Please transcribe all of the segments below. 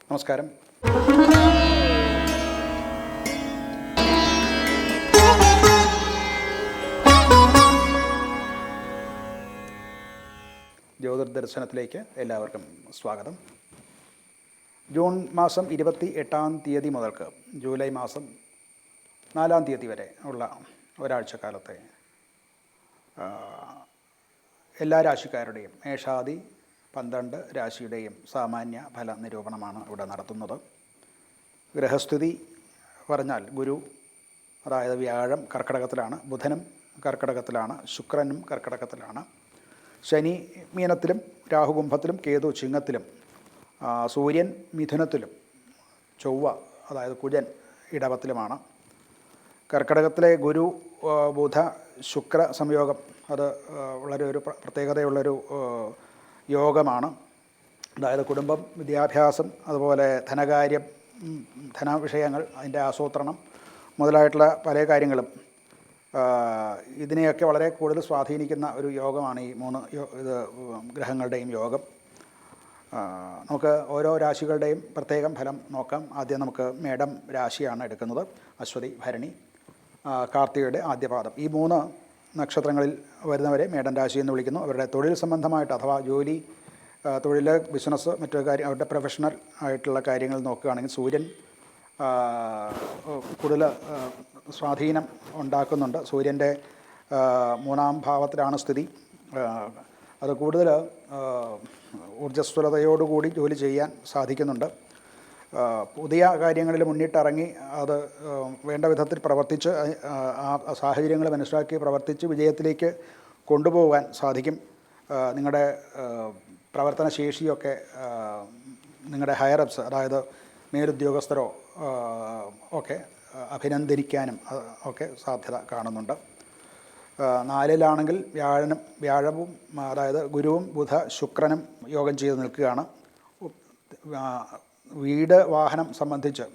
നമസ്കാരം. ജ്യോതിർദർശനത്തിലേക്ക് എല്ലാവർക്കും സ്വാഗതം. ജൂൺ മാസം 28 മുതൽക്ക് ജൂലൈ മാസം 4 വരെ ഉള്ള ഒരാഴ്ചക്കാലത്തെ എല്ലാ രാശിക്കാരുടെയും മേഷാദി 12 രാശിയുടെയും സാമാന്യ ഫല നിരൂപണമാണ് ഇവിടെ നടത്തുന്നത്. ഗ്രഹസ്ഥിതി പറഞ്ഞാൽ ഗുരു, അതായത് വ്യാഴം കർക്കിടകത്തിലാണ്, ബുധനും കർക്കിടകത്തിലാണ്, ശുക്രനും കർക്കിടകത്തിലാണ്, ശനി മീനത്തിലും, രാഹു കുംഭത്തിലും, കേതു ചിങ്ങത്തിലും, സൂര്യൻ മിഥുനത്തിലും, ചൊവ്വ അതായത് കുജൻ ഇടവത്തിലുമാണ്. കർക്കിടകത്തിലെ ഗുരു ബുധ ശുക്ര സംയോഗം അത് വളരെ ഒരു പ്രത്യേകതയുള്ളൊരു യോഗമാണ്. അതായത് കുടുംബം, വിദ്യാഭ്യാസം, അതുപോലെ ധനകാര്യം, ധനവിഷയങ്ങൾ, അതിൻ്റെ ആസൂത്രണം മുതലായിട്ടുള്ള പല കാര്യങ്ങളും ഇതിനെയൊക്കെ വളരെ കൂടുതൽ സ്വാധീനിക്കുന്ന ഒരു യോഗമാണ് ഈ 3 ഗ്രഹങ്ങളുടെയും യോഗം. നമുക്ക് ഓരോ രാശികളുടെയും പ്രത്യേകം ഫലം നോക്കാം. ആദ്യം നമുക്ക് മേടം രാശിയാണ് എടുക്കുന്നത്. അശ്വതി, ഭരണി, കാർത്തികയുടെ ആദ്യപാദം, ഈ 3 നക്ഷത്രങ്ങളിൽ വരുന്നവരെ മേടൻ രാശി എന്ന് വിളിക്കുന്നു. അവരുടെ തൊഴിൽ സംബന്ധമായിട്ട് അഥവാ ജോലി, തൊഴിൽ, ബിസിനസ്, മറ്റു കാര്യം, അവരുടെ പ്രൊഫഷണൽ ആയിട്ടുള്ള കാര്യങ്ങൾ നോക്കുകയാണെങ്കിൽ സൂര്യൻ കൂടുതൽ സ്വാധീനം ഉണ്ടാക്കുന്നുണ്ട്. സൂര്യൻ്റെ 3-ാം ഭാവത്തിലാണ് സ്ഥിതി. അത് കൂടുതൽ ഊർജ്ജസ്വലതയോടുകൂടി ജോലി ചെയ്യാൻ സാധിക്കുന്നുണ്ട്. പുതിയ കാര്യങ്ങളിൽ മുന്നിട്ടിറങ്ങി അത് വേണ്ട വിധത്തിൽ പ്രവർത്തിച്ച് ആ സാഹചര്യങ്ങൾ മനസ്സിലാക്കി പ്രവർത്തിച്ച് വിജയത്തിലേക്ക് കൊണ്ടുപോകാൻ സാധിക്കും. നിങ്ങളുടെ പ്രവർത്തനശേഷിയൊക്കെ നിങ്ങളുടെ ഹയറപ്സ്, അതായത് മേലുദ്യോഗസ്ഥരോ ഒക്കെ അഭിനന്ദിക്കാനും ഒക്കെ സാധ്യത കാണുന്നുണ്ട്. 4-ലാണെങ്കിൽ വ്യാഴവും അതായത് ഗുരുവും ബുധ ശുക്രനും യോഗം ചെയ്ത് നിൽക്കുകയാണ്. വീട്, വാഹനം സംബന്ധിച്ച്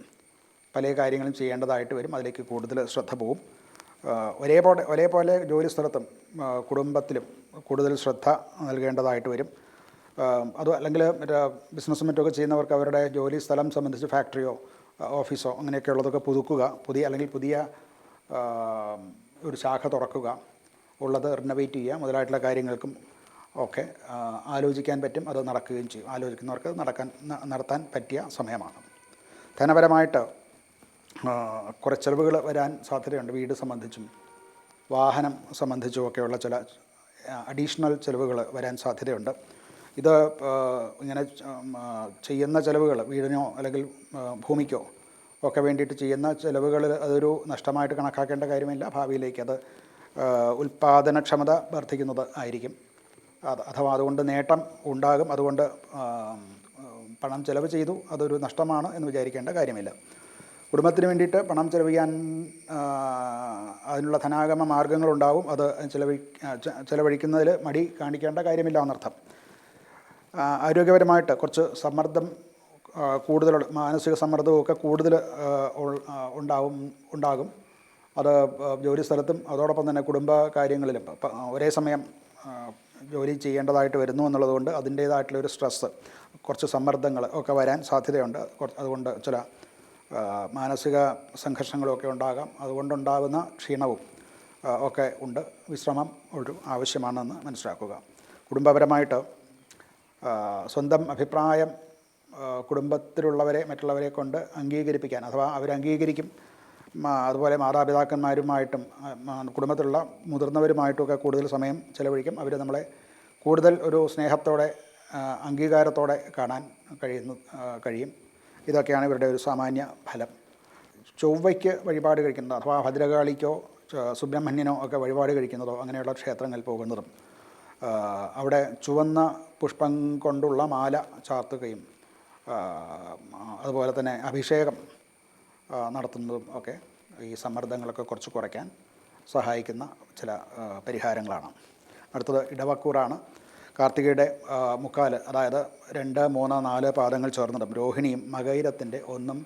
പല കാര്യങ്ങളും ചെയ്യേണ്ടതായിട്ട് വരും. അതിലേക്ക് കൂടുതൽ ശ്രദ്ധ പോവും. ഒരേപോലെ ജോലി സ്ഥലത്തും കുടുംബത്തിലും കൂടുതൽ ശ്രദ്ധ നൽകേണ്ടതായിട്ട് വരും. അത് അല്ലെങ്കിൽ ബിസിനസ്സും മറ്റൊക്കെ ചെയ്യുന്നവർക്ക് അവരുടെ ജോലി സ്ഥലം സംബന്ധിച്ച് ഫാക്ടറിയോ ഓഫീസോ അങ്ങനെയൊക്കെ ഉള്ളതൊക്കെ പുതുക്കുക, പുതിയ ഒരു ശാഖ തുറക്കുക, ഉള്ളത് റിനോവേറ്റ് ചെയ്യുക മുതലായിട്ടുള്ള കാര്യങ്ങൾക്കും ഒക്കെ ആലോചിക്കാൻ പറ്റും. അത് നടക്കുകയും ചെയ്യും. ആലോചിക്കുന്നവർക്ക് നടത്താൻ പറ്റിയ സമയമാണ്. ധനപരമായിട്ട് കുറേ ചിലവുകൾ വരാൻ സാധ്യതയുണ്ട്. വീട് സംബന്ധിച്ചും വാഹനം സംബന്ധിച്ചുമൊക്കെയുള്ള ചില അഡീഷണൽ ചിലവുകൾ വരാൻ സാധ്യതയുണ്ട്. ഇത് ഇങ്ങനെ ചെയ്യുന്ന ചിലവുകൾ, വീടിനോ അല്ലെങ്കിൽ ഭൂമിക്കോ ഒക്കെ വേണ്ടിയിട്ട് ചെയ്യുന്ന ചിലവുകൾ അതൊരു നഷ്ടമായിട്ട് കണക്കാക്കേണ്ട കാര്യമില്ല. ഭാവിയിലേക്ക് അത് ഉൽപ്പാദനക്ഷമത വർദ്ധിക്കുന്നത് ആയിരിക്കും. അഥവാ അതുകൊണ്ട് നേട്ടം ഉണ്ടാകും. അതുകൊണ്ട് പണം ചെലവ് ചെയ്തു അതൊരു നഷ്ടമാണ് എന്ന് വിചാരിക്കേണ്ട കാര്യമില്ല. കുടുംബത്തിന് വേണ്ടിയിട്ട് പണം ചെലവഴിക്കാൻ അതിനുള്ള ധനാഗമ മാർഗങ്ങളുണ്ടാവും. അത് ചെലവഴിക്കുന്നതിൽ മടി കാണിക്കേണ്ട കാര്യമില്ല എന്നർത്ഥം. ആരോഗ്യപരമായിട്ട് കുറച്ച് സമ്മർദ്ദം കൂടുതലുള്ള, മാനസിക സമ്മർദ്ദമൊക്കെ കൂടുതൽ ഉണ്ടാകും. അത് ജോലി സ്ഥലത്തും അതോടൊപ്പം തന്നെ കുടുംബ കാര്യങ്ങളിലും ഒരേ സമയം ജോലി ചെയ്യേണ്ടതായിട്ട് വരുന്നു എന്നുള്ളതുകൊണ്ട് അതിൻ്റേതായിട്ടുള്ളൊരു സ്ട്രെസ്സ്, കുറച്ച് സമ്മർദ്ദങ്ങൾ ഒക്കെ വരാൻ സാധ്യതയുണ്ട്. അതുകൊണ്ട് ചില മാനസിക സംഘർഷങ്ങളൊക്കെ ഉണ്ടാകാം. അതുകൊണ്ടുണ്ടാകുന്ന ക്ഷീണവും ഒക്കെ ഉണ്ട്. വിശ്രമം ഒരു ആവശ്യമാണെന്ന് മനസ്സിലാക്കുക. കുടുംബപരമായിട്ട് സ്വന്തം അഭിപ്രായം കുടുംബത്തിലുള്ളവരെ മറ്റുള്ളവരെ കൊണ്ട് അംഗീകരിപ്പിക്കാൻ, അഥവാ അവരംഗീകരിക്കും. അതുപോലെ മാതാപിതാക്കന്മാരുമായിട്ടും കുടുംബത്തിലുള്ള മുതിർന്നവരുമായിട്ടുമൊക്കെ കൂടുതൽ സമയം ചെലവഴിക്കും. അവർ നമ്മളെ കൂടുതൽ ഒരു സ്നേഹത്തോടെ അംഗീകാരത്തോടെ കാണാൻ കഴിയും. ഇതൊക്കെയാണ് ഇവരുടെ ഒരു സാമാന്യ ഫലം. ചൊവ്വയ്ക്ക് വഴിപാട് കഴിക്കുന്നത്, അഥവാ ഭദ്രകാളിക്കോ സുബ്രഹ്മണ്യനോ ഒക്കെ വഴിപാട് കഴിക്കുന്നതോ അങ്ങനെയുള്ള ക്ഷേത്രങ്ങളിൽ പോകുന്നതും അവിടെ ചുവന്ന പുഷ്പം കൊണ്ടുള്ള മാല ചാർത്തുകയും അതുപോലെ തന്നെ അഭിഷേകം നടത്തുന്നതും ഒക്കെ ഈ സമ്മർദ്ദങ്ങളൊക്കെ കുറച്ച് കുറയ്ക്കാൻ സഹായിക്കുന്ന ചില പരിഹാരങ്ങളാണ്. അടുത്തത് ഇടവക്കൂറാണ്. കാർത്തികയുടെ മുക്കാല്, അതായത് 2, 3, 4 പാദങ്ങൾ ചേർന്നതും രോഹിണിയും മകയിരത്തിൻ്റെ 1,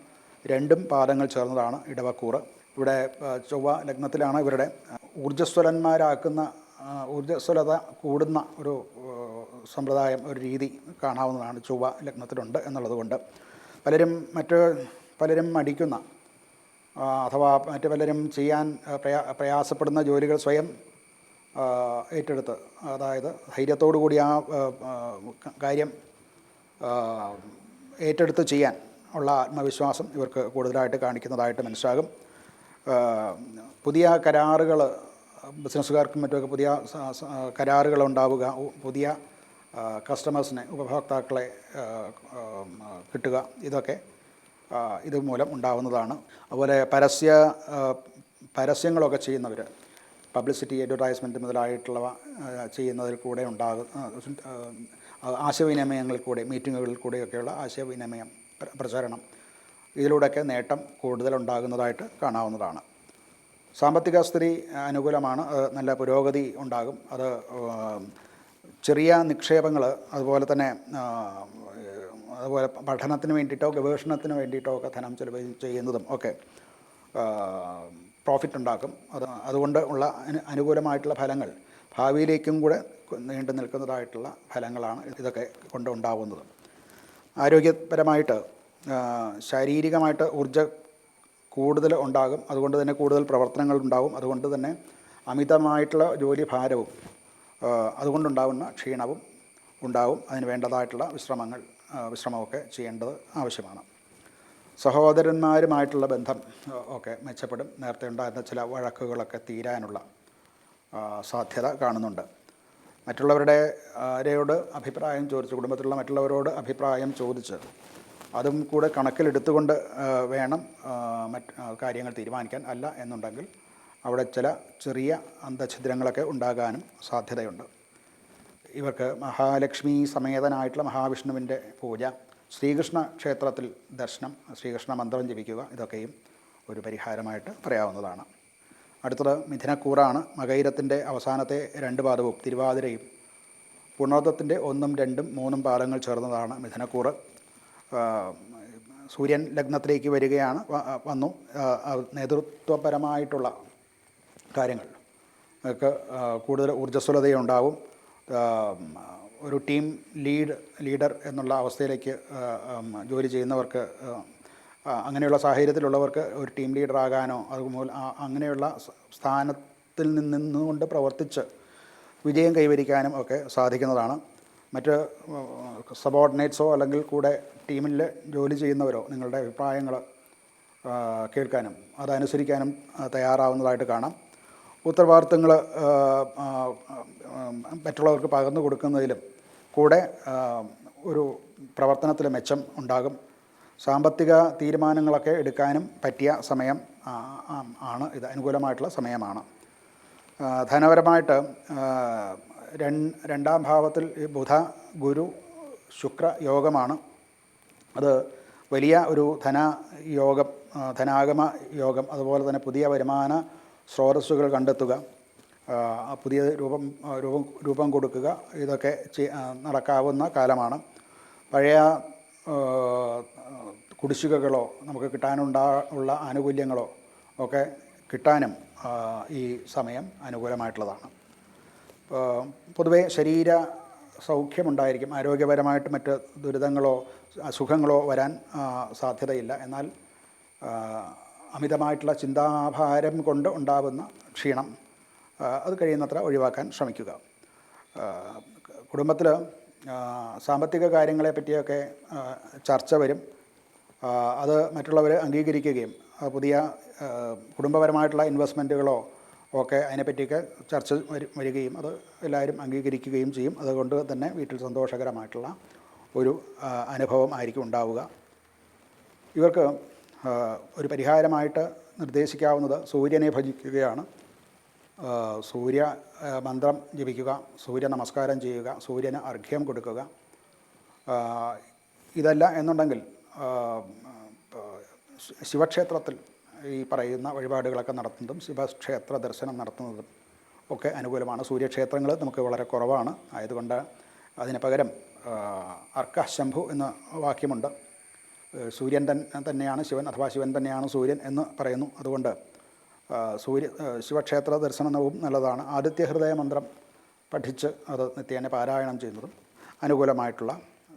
2 പാദങ്ങൾ ചേർന്നതാണ് ഇടവക്കൂറ്. ഇവിടെ ചൊവ്വ ലഗ്നത്തിലാണ്. ഇവരുടെ ഊർജ്ജസ്വലത കൂടുന്ന ഒരു സമ്പ്രദായം, ഒരു രീതി കാണാവുന്നതാണ്. ചൊവ്വ ലഗ്നത്തിലുണ്ട് എന്നുള്ളതുകൊണ്ട് പലരും മടിക്കുന്ന അഥവാ മറ്റു പലരും ചെയ്യാൻ പ്രയാസപ്പെടുന്ന ജോലികൾ സ്വയം ഏറ്റെടുത്ത്, അതായത് ധൈര്യത്തോടു കൂടി ആ കാര്യം ഏറ്റെടുത്ത് ചെയ്യാൻ ഉള്ള ആത്മവിശ്വാസം ഇവർക്ക് കൂടുതലായിട്ട് കാണിക്കുന്നതായിട്ട് മനസ്സിലാകും. പുതിയ കരാറുകൾ, ബിസിനസ്സുകാർക്കും മറ്റുമൊക്കെ പുതിയ കരാറുകൾ ഉണ്ടാവുക, പുതിയ കസ്റ്റമേഴ്സിനെ, ഉപഭോക്താക്കളെ കിട്ടുക, ഇതൊക്കെ ഇതുമൂലം ഉണ്ടാവുന്നതാണ്. അതുപോലെ പരസ്യങ്ങളൊക്കെ ചെയ്യുന്നവർ, പബ്ലിസിറ്റി, അഡ്വർടൈസ്മെൻറ്റ് മുതലായിട്ടുള്ളവ ചെയ്യുന്നതിൽ കൂടെ ആശയവിനിമയങ്ങളിൽ കൂടെ, മീറ്റിങ്ങുകളിൽ കൂടെയൊക്കെയുള്ള ആശയവിനിമയം, പ്രചരണം, ഇതിലൂടെയൊക്കെ നേട്ടം കൂടുതലുണ്ടാകുന്നതായിട്ട് കാണാവുന്നതാണ്. സാമ്പത്തിക സ്ഥിതി അനുകൂലമാണ്. നല്ല പുരോഗതി ഉണ്ടാകും. അത് ചെറിയ നിക്ഷേപങ്ങൾ, അതുപോലെ പഠനത്തിന് വേണ്ടിയിട്ടോ ഗവേഷണത്തിന് വേണ്ടിയിട്ടോ ഒക്കെ ധനം ചെലവ് ചെയ്യുന്നതും ഒക്കെ പ്രോഫിറ്റ് ഉണ്ടാക്കും. അതുകൊണ്ട് ഉള്ള അനുകൂലമായിട്ടുള്ള ഫലങ്ങൾ ഭാവിയിലേക്കും കൂടെ നീണ്ടു നിൽക്കുന്നതായിട്ടുള്ള ഫലങ്ങളാണ് ഇതൊക്കെ കൊണ്ടുണ്ടാവുന്നത്. ആരോഗ്യപരമായിട്ട് ശാരീരികമായിട്ട് ഊർജ്ജം കൂടുതൽ ഉണ്ടാകും. അതുകൊണ്ട് തന്നെ കൂടുതൽ പ്രവർത്തനങ്ങൾ ഉണ്ടാകും. അതുകൊണ്ട് തന്നെ അമിതമായിട്ടുള്ള ജോലി ഭാരവും അതുകൊണ്ടുണ്ടാകുന്ന ക്ഷീണവും ഉണ്ടാവും. അതിന് വേണ്ടതായിട്ടുള്ള വിശ്രമമൊക്കെ ചെയ്യേണ്ടത് ആവശ്യമാണ്. സഹോദരന്മാരുമായിട്ടുള്ള ബന്ധം ഒക്കെ മെച്ചപ്പെടും. നേരത്തെ ഉണ്ടായിരുന്ന ചില വഴക്കുകളൊക്കെ തീരാനുള്ള സാധ്യത കാണുന്നുണ്ട്. മറ്റുള്ളവരോട് അഭിപ്രായം ചോദിച്ച്, കുടുംബത്തിലുള്ള മറ്റുള്ളവരോട് അഭിപ്രായം ചോദിച്ച് അതും കൂടെ കണക്കിലെടുത്തുകൊണ്ട് വേണം കാര്യങ്ങൾ തീരുമാനിക്കാൻ. അല്ല എന്നുണ്ടെങ്കിൽ അവിടെ ചില ചെറിയ അന്തഛിദ്രങ്ങളൊക്കെ ഉണ്ടാകാനും സാധ്യതയുണ്ട്. ഇവർക്ക് മഹാലക്ഷ്മി സമേതനായിട്ടുള്ള മഹാവിഷ്ണുവിൻ്റെ പൂജ, ശ്രീകൃഷ്ണ ക്ഷേത്രത്തിൽ ദർശനം, ശ്രീകൃഷ്ണ മന്ത്രം ജപിക്കുക, ഇതൊക്കെയും ഒരു പരിഹാരമായിട്ട് പറയാവുന്നതാണ്. അടുത്തത് മിഥുനക്കൂറാണ്. മകയിരത്തിൻ്റെ അവസാനത്തെ 2 പാദവും തിരുവാതിരയും പുണർദത്തിൻ്റെ 1, 2, 3 പാദങ്ങൾ ചേർന്നതാണ് മിഥുനക്കൂറ്. സൂര്യൻ ലഗ്നത്തിലേക്ക് വന്നു. നേതൃത്വപരമായിട്ടുള്ള കാര്യങ്ങൾ ഒക്കെ കൂടുതൽ ഊർജ്ജസ്വലതയുണ്ടാവും. ഒരു ടീം ലീഡർ എന്നുള്ള അവസ്ഥയിലേക്ക് ജോലി ചെയ്യുന്നവർക്ക്, അങ്ങനെയുള്ള സാഹചര്യത്തിലുള്ളവർക്ക് ഒരു ടീം ലീഡറാകാനോ അതുപോലെ അങ്ങനെയുള്ള സ്ഥാനത്തിൽ നിന്നുകൊണ്ട് പ്രവർത്തിച്ച് വിജയം കൈവരിക്കാനും ഒക്കെ സാധിക്കുന്നതാണ്. മറ്റ് സബോർഡിനേറ്റ്സോ അല്ലെങ്കിൽ കൂടെ ടീമിൽ ജോലി ചെയ്യുന്നവരോ നിങ്ങളുടെ അഭിപ്രായങ്ങൾ കേൾക്കാനും അതനുസരിക്കാനും തയ്യാറാവുന്നതായിട്ട് കാണാം. ഉത്തരവാദിത്തങ്ങൾ മറ്റുള്ളവർക്ക് പകർന്നു കൊടുക്കുന്നതിലും കൂടെ ഒരു പ്രവർത്തനത്തിൽ മെച്ചം ഉണ്ടാകും. സാമ്പത്തിക തീരുമാനങ്ങളൊക്കെ എടുക്കാനും പറ്റിയ സമയം ആണ് ഇത്. അനുകൂലമായിട്ടുള്ള സമയമാണ്. ധനപരമായിട്ട് 2ാം ഭാവത്തിൽ ബുധ, ഗുരു, ശുക്ര യോഗമാണ്. അത് വലിയ ഒരു ധനാഗമ യോഗം, അതുപോലെ തന്നെ പുതിയ വരുമാന സ്രോതസ്സുകൾ കണ്ടെത്തുക, പുതിയ രൂപം കൊടുക്കുക, ഇതൊക്കെ നടക്കാവുന്ന കാലമാണ്. പഴയ കുടിശ്ശികകളോ നമുക്ക് കിട്ടാനുള്ള ആനുകൂല്യങ്ങളോ ഒക്കെ കിട്ടാനും ഈ സമയം അനുകൂലമായിട്ടുള്ളതാണ്. പൊതുവേ ശരീര സൗഖ്യമുണ്ടായിരിക്കും. ആരോഗ്യപരമായിട്ട് മറ്റ് ദുരിതങ്ങളോ അസുഖങ്ങളോ വരാൻ സാധ്യതയില്ല. എന്നാൽ അമിതമായിട്ടുള്ള ചിന്താഭാരം കൊണ്ട് ഉണ്ടാകുന്ന ക്ഷീണം അത് കഴിയുന്നത്ര ഒഴിവാക്കാൻ ശ്രമിക്കുക. കുടുംബത്തിൽ സാമ്പത്തിക കാര്യങ്ങളെ പറ്റിയൊക്കെ ചർച്ച വരും. അത് മറ്റുള്ളവർ അംഗീകരിക്കുകയും പുതിയ കുടുംബപരമായിട്ടുള്ള ഇൻവെസ്റ്റ്മെൻറ്റുകളോ ഒക്കെ അതിനെപ്പറ്റിയൊക്കെ ചർച്ച വരികയും അത് എല്ലാവരും അംഗീകരിക്കുകയും ചെയ്യും. അതുകൊണ്ട് തന്നെ വീട്ടിൽ സന്തോഷകരമായിട്ടുള്ള ഒരു അനുഭവം ആയിരിക്കും ഉണ്ടാവുക. ഇവർക്ക് ഒരു പരിഹാരമായിട്ട് നിർദ്ദേശിക്കാവുന്നത് സൂര്യനെ ഭജിക്കുകയാണ്. സൂര്യ മന്ത്രം ജപിക്കുക, സൂര്യ നമസ്കാരം ചെയ്യുക, സൂര്യന് അർഘ്യം കൊടുക്കുക. ഇതല്ല എന്നുണ്ടെങ്കിൽ ശിവക്ഷേത്രത്തിൽ ഈ പറയുന്ന വഴിപാടുകളൊക്കെ നടത്തുന്നതും ശിവക്ഷേത്ര ദർശനം നടത്തുന്നതും ഒക്കെ അനുകൂലമാണ്. സൂര്യക്ഷേത്രങ്ങൾ നമുക്ക് വളരെ കുറവാണ്. ആയതുകൊണ്ട് അതിന് പകരം അർക്കശംഭു എന്ന വാക്യമുണ്ട്. സൂര്യൻ തന്നെയാണ് ശിവൻ, അഥവാ ശിവൻ തന്നെയാണ് സൂര്യൻ എന്ന് പറയുന്നു. അതുകൊണ്ട് ശിവക്ഷേത്ര ദർശനവും നല്ലതാണ്. ആദിത്യഹൃദയ മന്ത്രം പഠിച്ച് അത് നിത്യേന പാരായണം ചെയ്യുന്നതും അനുകൂലമായിട്ടുള്ള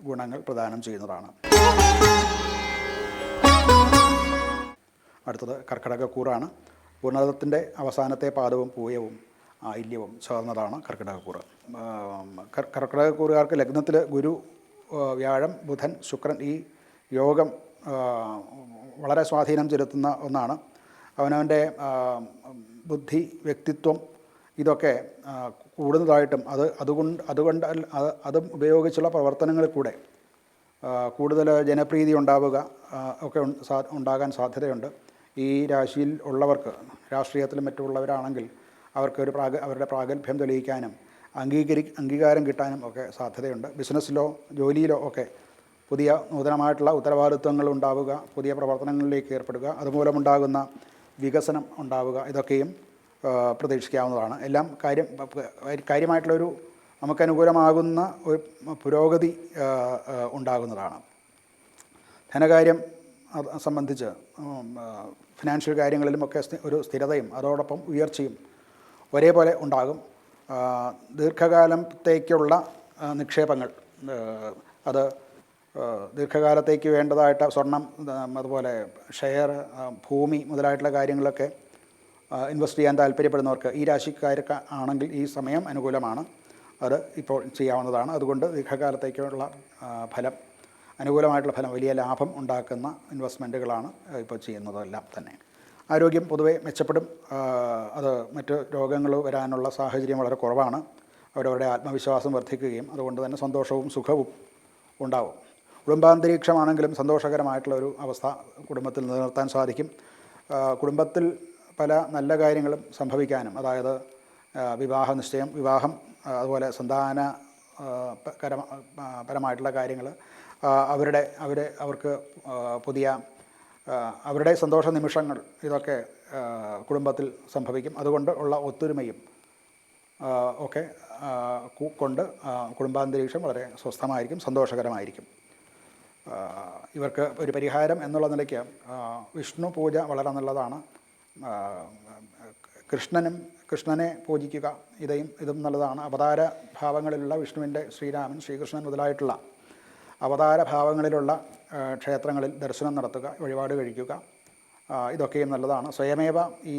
ഗുണങ്ങൾ പ്രദാനം ചെയ്യുന്നതാണ്. അടുത്തത് കർക്കിടകക്കൂറാണ്. പൂർണ്ണതത്തിൻ്റെ അവസാനത്തെ പാദവും പൂയവും ആയില്യവും ചേർന്നതാണ് കർക്കിടകക്കൂറ്. കർക്കിടകക്കൂറുകാർക്ക് ലഗ്നത്തിൽ ഗുരു, വ്യാഴം, ബുധൻ, ശുക്രൻ ഈ യോഗം വളരെ സ്വാധീനം ചെലുത്തുന്ന ഒന്നാണ്. അവനവൻ്റെ ബുദ്ധി, വ്യക്തിത്വം ഇതൊക്കെ കൂടുന്നതായിട്ടും അതും ഉപയോഗിച്ചുള്ള പ്രവർത്തനങ്ങളിൽ കൂടെ കൂടുതൽ ജനപ്രീതി ഉണ്ടാവുക ഒക്കെ ഉണ്ടാകാൻ സാധ്യതയുണ്ട്. ഈ രാശിയിൽ ഉള്ളവർക്ക്, രാഷ്ട്രീയത്തിലും മറ്റുള്ളവരാണെങ്കിൽ അവർക്ക് അവരുടെ പ്രാഗൽഭ്യം തെളിയിക്കാനും അംഗീകാരം കിട്ടാനും ഒക്കെ സാധ്യതയുണ്ട്. ബിസിനസ്സിലോ ജോലിയിലോ ഒക്കെ പുതിയ നൂതനമായിട്ടുള്ള ഉത്തരവാദിത്വങ്ങൾ ഉണ്ടാവുക, പുതിയ പ്രവർത്തനങ്ങളിലേക്ക് ഏർപ്പെടുക, അതുമൂലമുണ്ടാകുന്ന വികസനം ഉണ്ടാവുക, ഇതൊക്കെയും പ്രതീക്ഷിക്കാവുന്നതാണ്. എല്ലാം കാര്യമായിട്ടുള്ളൊരു നമുക്കനുകൂലമാകുന്ന ഒരു പുരോഗതി ഉണ്ടാകുന്നതാണ്. ധനകാര്യം സംബന്ധിച്ച് ഫിനാൻഷ്യൽ കാര്യങ്ങളിലുമൊക്കെ ഒരു സ്ഥിരതയും അതോടൊപ്പം ഉയർച്ചയും ഒരേപോലെ ഉണ്ടാകും. ദീർഘകാലത്തേക്കുള്ള നിക്ഷേപങ്ങൾ, അത് ദീർഘകാലത്തേക്ക് വേണ്ടതായിട്ട് സ്വർണം, അതുപോലെ ഷെയർ, ഭൂമി മുതലായിട്ടുള്ള കാര്യങ്ങളൊക്കെ ഇൻവെസ്റ്റ് ചെയ്യാൻ താല്പര്യപ്പെടുന്നവർക്ക്, ഈ രാശിക്കാർക്ക് ആണെങ്കിൽ ഈ സമയം അനുകൂലമാണ്. അത് ഇപ്പോൾ ചെയ്യാവുന്നതാണ്. അതുകൊണ്ട് ദീർഘകാലത്തേക്കുള്ള ഫലം, അനുകൂലമായിട്ടുള്ള ഫലം, വലിയ ലാഭം ഉണ്ടാക്കുന്ന ഇൻവെസ്റ്റ്മെൻറ്റുകളാണ് ഇപ്പോൾ ചെയ്യുന്നതെല്ലാം തന്നെ. ആരോഗ്യം പൊതുവെ മെച്ചപ്പെടും. അത് മറ്റ് രോഗങ്ങൾ വരാനുള്ള സാഹചര്യം വളരെ കുറവാണ്. അവരവരുടെ ആത്മവിശ്വാസം വർദ്ധിക്കുകയും അതുകൊണ്ട് തന്നെ സന്തോഷവും സുഖവും ഉണ്ടാവും. കുടുംബാന്തരീക്ഷമാണെങ്കിലും സന്തോഷകരമായിട്ടുള്ള ഒരു അവസ്ഥ കുടുംബത്തിൽ നിലനിർത്താൻ സാധിക്കും. കുടുംബത്തിൽ പല നല്ല കാര്യങ്ങളും സംഭവിക്കാനും, അതായത് വിവാഹ നിശ്ചയം, വിവാഹം, അതുപോലെ സന്താന പരമായിട്ടുള്ള കാര്യങ്ങൾ, അവർക്ക് പുതിയ അവരുടെ സന്തോഷ നിമിഷങ്ങൾ, ഇതൊക്കെ കുടുംബത്തിൽ സംഭവിക്കും. അതുകൊണ്ട് ഉള്ള ഒത്തൊരുമയും ഒക്കെ കൊണ്ട് കുടുംബാന്തരീക്ഷം വളരെ സ്വസ്ഥമായിരിക്കും, സന്തോഷകരമായിരിക്കും. ഇവർക്ക് ഒരു പരിഹാരം എന്നുള്ള നിലയ്ക്ക് വിഷ്ണു പൂജ വളരെ നല്ലതാണ്. കൃഷ്ണനെ പൂജിക്കുക, ഇതും നല്ലതാണ്. അവതാര ഭാവങ്ങളിലുള്ള വിഷ്ണുവിൻ്റെ, ശ്രീരാമൻ, ശ്രീകൃഷ്ണൻ മുതലായിട്ടുള്ള അവതാര ഭാവങ്ങളിലുള്ള ക്ഷേത്രങ്ങളിൽ ദർശനം നടത്തുക, വഴിപാട് കഴിക്കുക, ഇതൊക്കെയും നല്ലതാണ്. സ്വയമേവ ഈ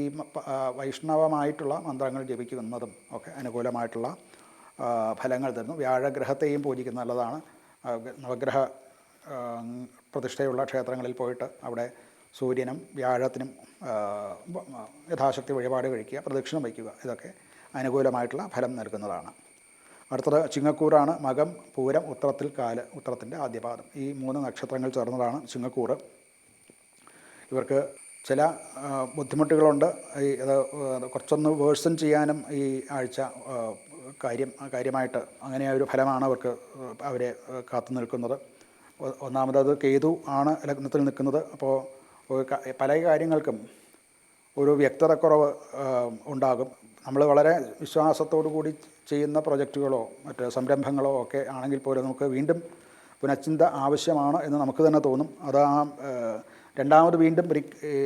വൈഷ്ണവമായിട്ടുള്ള മന്ത്രങ്ങൾ ജപിക്കുന്നതും ഒക്കെ അനുകൂലമായിട്ടുള്ള ഫലങ്ങൾ തരുന്നു. വ്യാഴഗ്രഹത്തെയും പൂജിക്കുന്നത് നല്ലതാണ്. നവഗ്രഹ പ്രതിഷ്ഠയുള്ള ക്ഷേത്രങ്ങളിൽ പോയിട്ട് അവിടെ സൂര്യനും വ്യാഴത്തിനും യഥാശക്തി വഴിപാട് കഴിക്കുക, പ്രദക്ഷിണം വയ്ക്കുക, ഇതൊക്കെ അനുകൂലമായിട്ടുള്ള ഫലം നൽകുന്നതാണ്. അടുത്തത് ചിങ്ങക്കൂറാണ്. മകം, പൂരം, ഉത്രത്തിൽ കാല്, ഉത്രത്തിൻ്റെ ആദ്യപാദം, ഈ 3 നക്ഷത്രങ്ങൾ ചേർന്നതാണ് ചിങ്ങക്കൂറ്. ഇവർക്ക് ചില ബുദ്ധിമുട്ടുകളുണ്ട്. അത് കുറച്ചൊന്ന് വേഴ്സൺ ചെയ്യാനും ഈ ആഴ്ച കാര്യമായിട്ട് അങ്ങനെ ഒരു ഫലമാണ് അവരെ കാത്തു നിൽക്കുന്നത്. ഒന്നാമത് കേതു ആണ് ലഗ്നത്തിൽ നിൽക്കുന്നത്. അപ്പോൾ പല കാര്യങ്ങൾക്കും ഒരു വ്യക്തതക്കുറവ് ഉണ്ടാകും. നമ്മൾ വളരെ വിശ്വാസത്തോടു കൂടി ചെയ്യുന്ന പ്രൊജക്റ്റുകളോ മറ്റ് സംരംഭങ്ങളോ ഒക്കെ ആണെങ്കിൽ പോലും നമുക്ക് വീണ്ടും പുനഃചിന്ത ആവശ്യമാണ് എന്ന് നമുക്ക് തന്നെ തോന്നും. അത് രണ്ടാമത് വീണ്ടും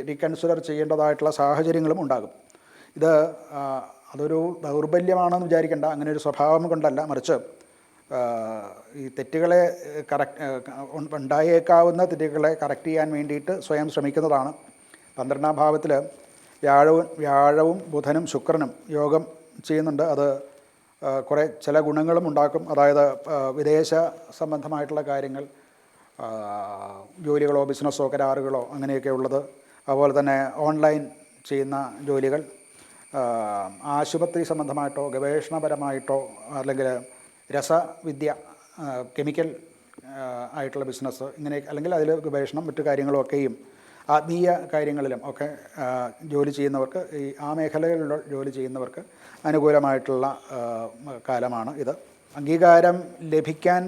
റീകൺസിഡർ ചെയ്യേണ്ടതായിട്ടുള്ള സാഹചര്യങ്ങളും ഉണ്ടാകും. അതൊരു ദൗർബല്യമാണെന്ന് വിചാരിക്കേണ്ട, അങ്ങനെ ഒരു സ്വഭാവം കൊണ്ടല്ല, മറിച്ച് ഈ തെറ്റുകളെ ഉണ്ടായേക്കാവുന്ന തെറ്റുകളെ കറക്റ്റ് ചെയ്യാൻ വേണ്ടിയിട്ട് സ്വയം ശ്രമിക്കുന്നതാണ്. 12ാം ഭാവത്തിൽ വ്യാഴവും ബുധനും ശുക്രനും യോഗം ചെയ്യുന്നുണ്ട്. അത് ചില ഗുണങ്ങളും ഉണ്ടാക്കും. അതായത് വിദേശ സംബന്ധമായിട്ടുള്ള കാര്യങ്ങൾ, ജോലികളോ ബിസിനസ്സോ കരാറുകളോ അങ്ങനെയൊക്കെ ഉള്ളത്, അതുപോലെ തന്നെ ഓൺലൈൻ ചെയ്യുന്ന ജോലികൾ, ആശുപത്രി സംബന്ധമായിട്ടോ ഗവേഷണപരമായിട്ടോ അല്ലെങ്കിൽ രസവിദ്യ, കെമിക്കൽ ആയിട്ടുള്ള ബിസിനസ്, ഇങ്ങനെ അല്ലെങ്കിൽ അതിൽ ഗവേഷണം, മറ്റു കാര്യങ്ങളൊക്കെയും ആത്മീയ കാര്യങ്ങളിലും ഒക്കെ ജോലി ചെയ്യുന്നവർക്ക്, ആ മേഖലകളിൽ ജോലി ചെയ്യുന്നവർക്ക് അനുകൂലമായിട്ടുള്ള കാലമാണ് ഇത്. അംഗീകാരം ലഭിക്കാൻ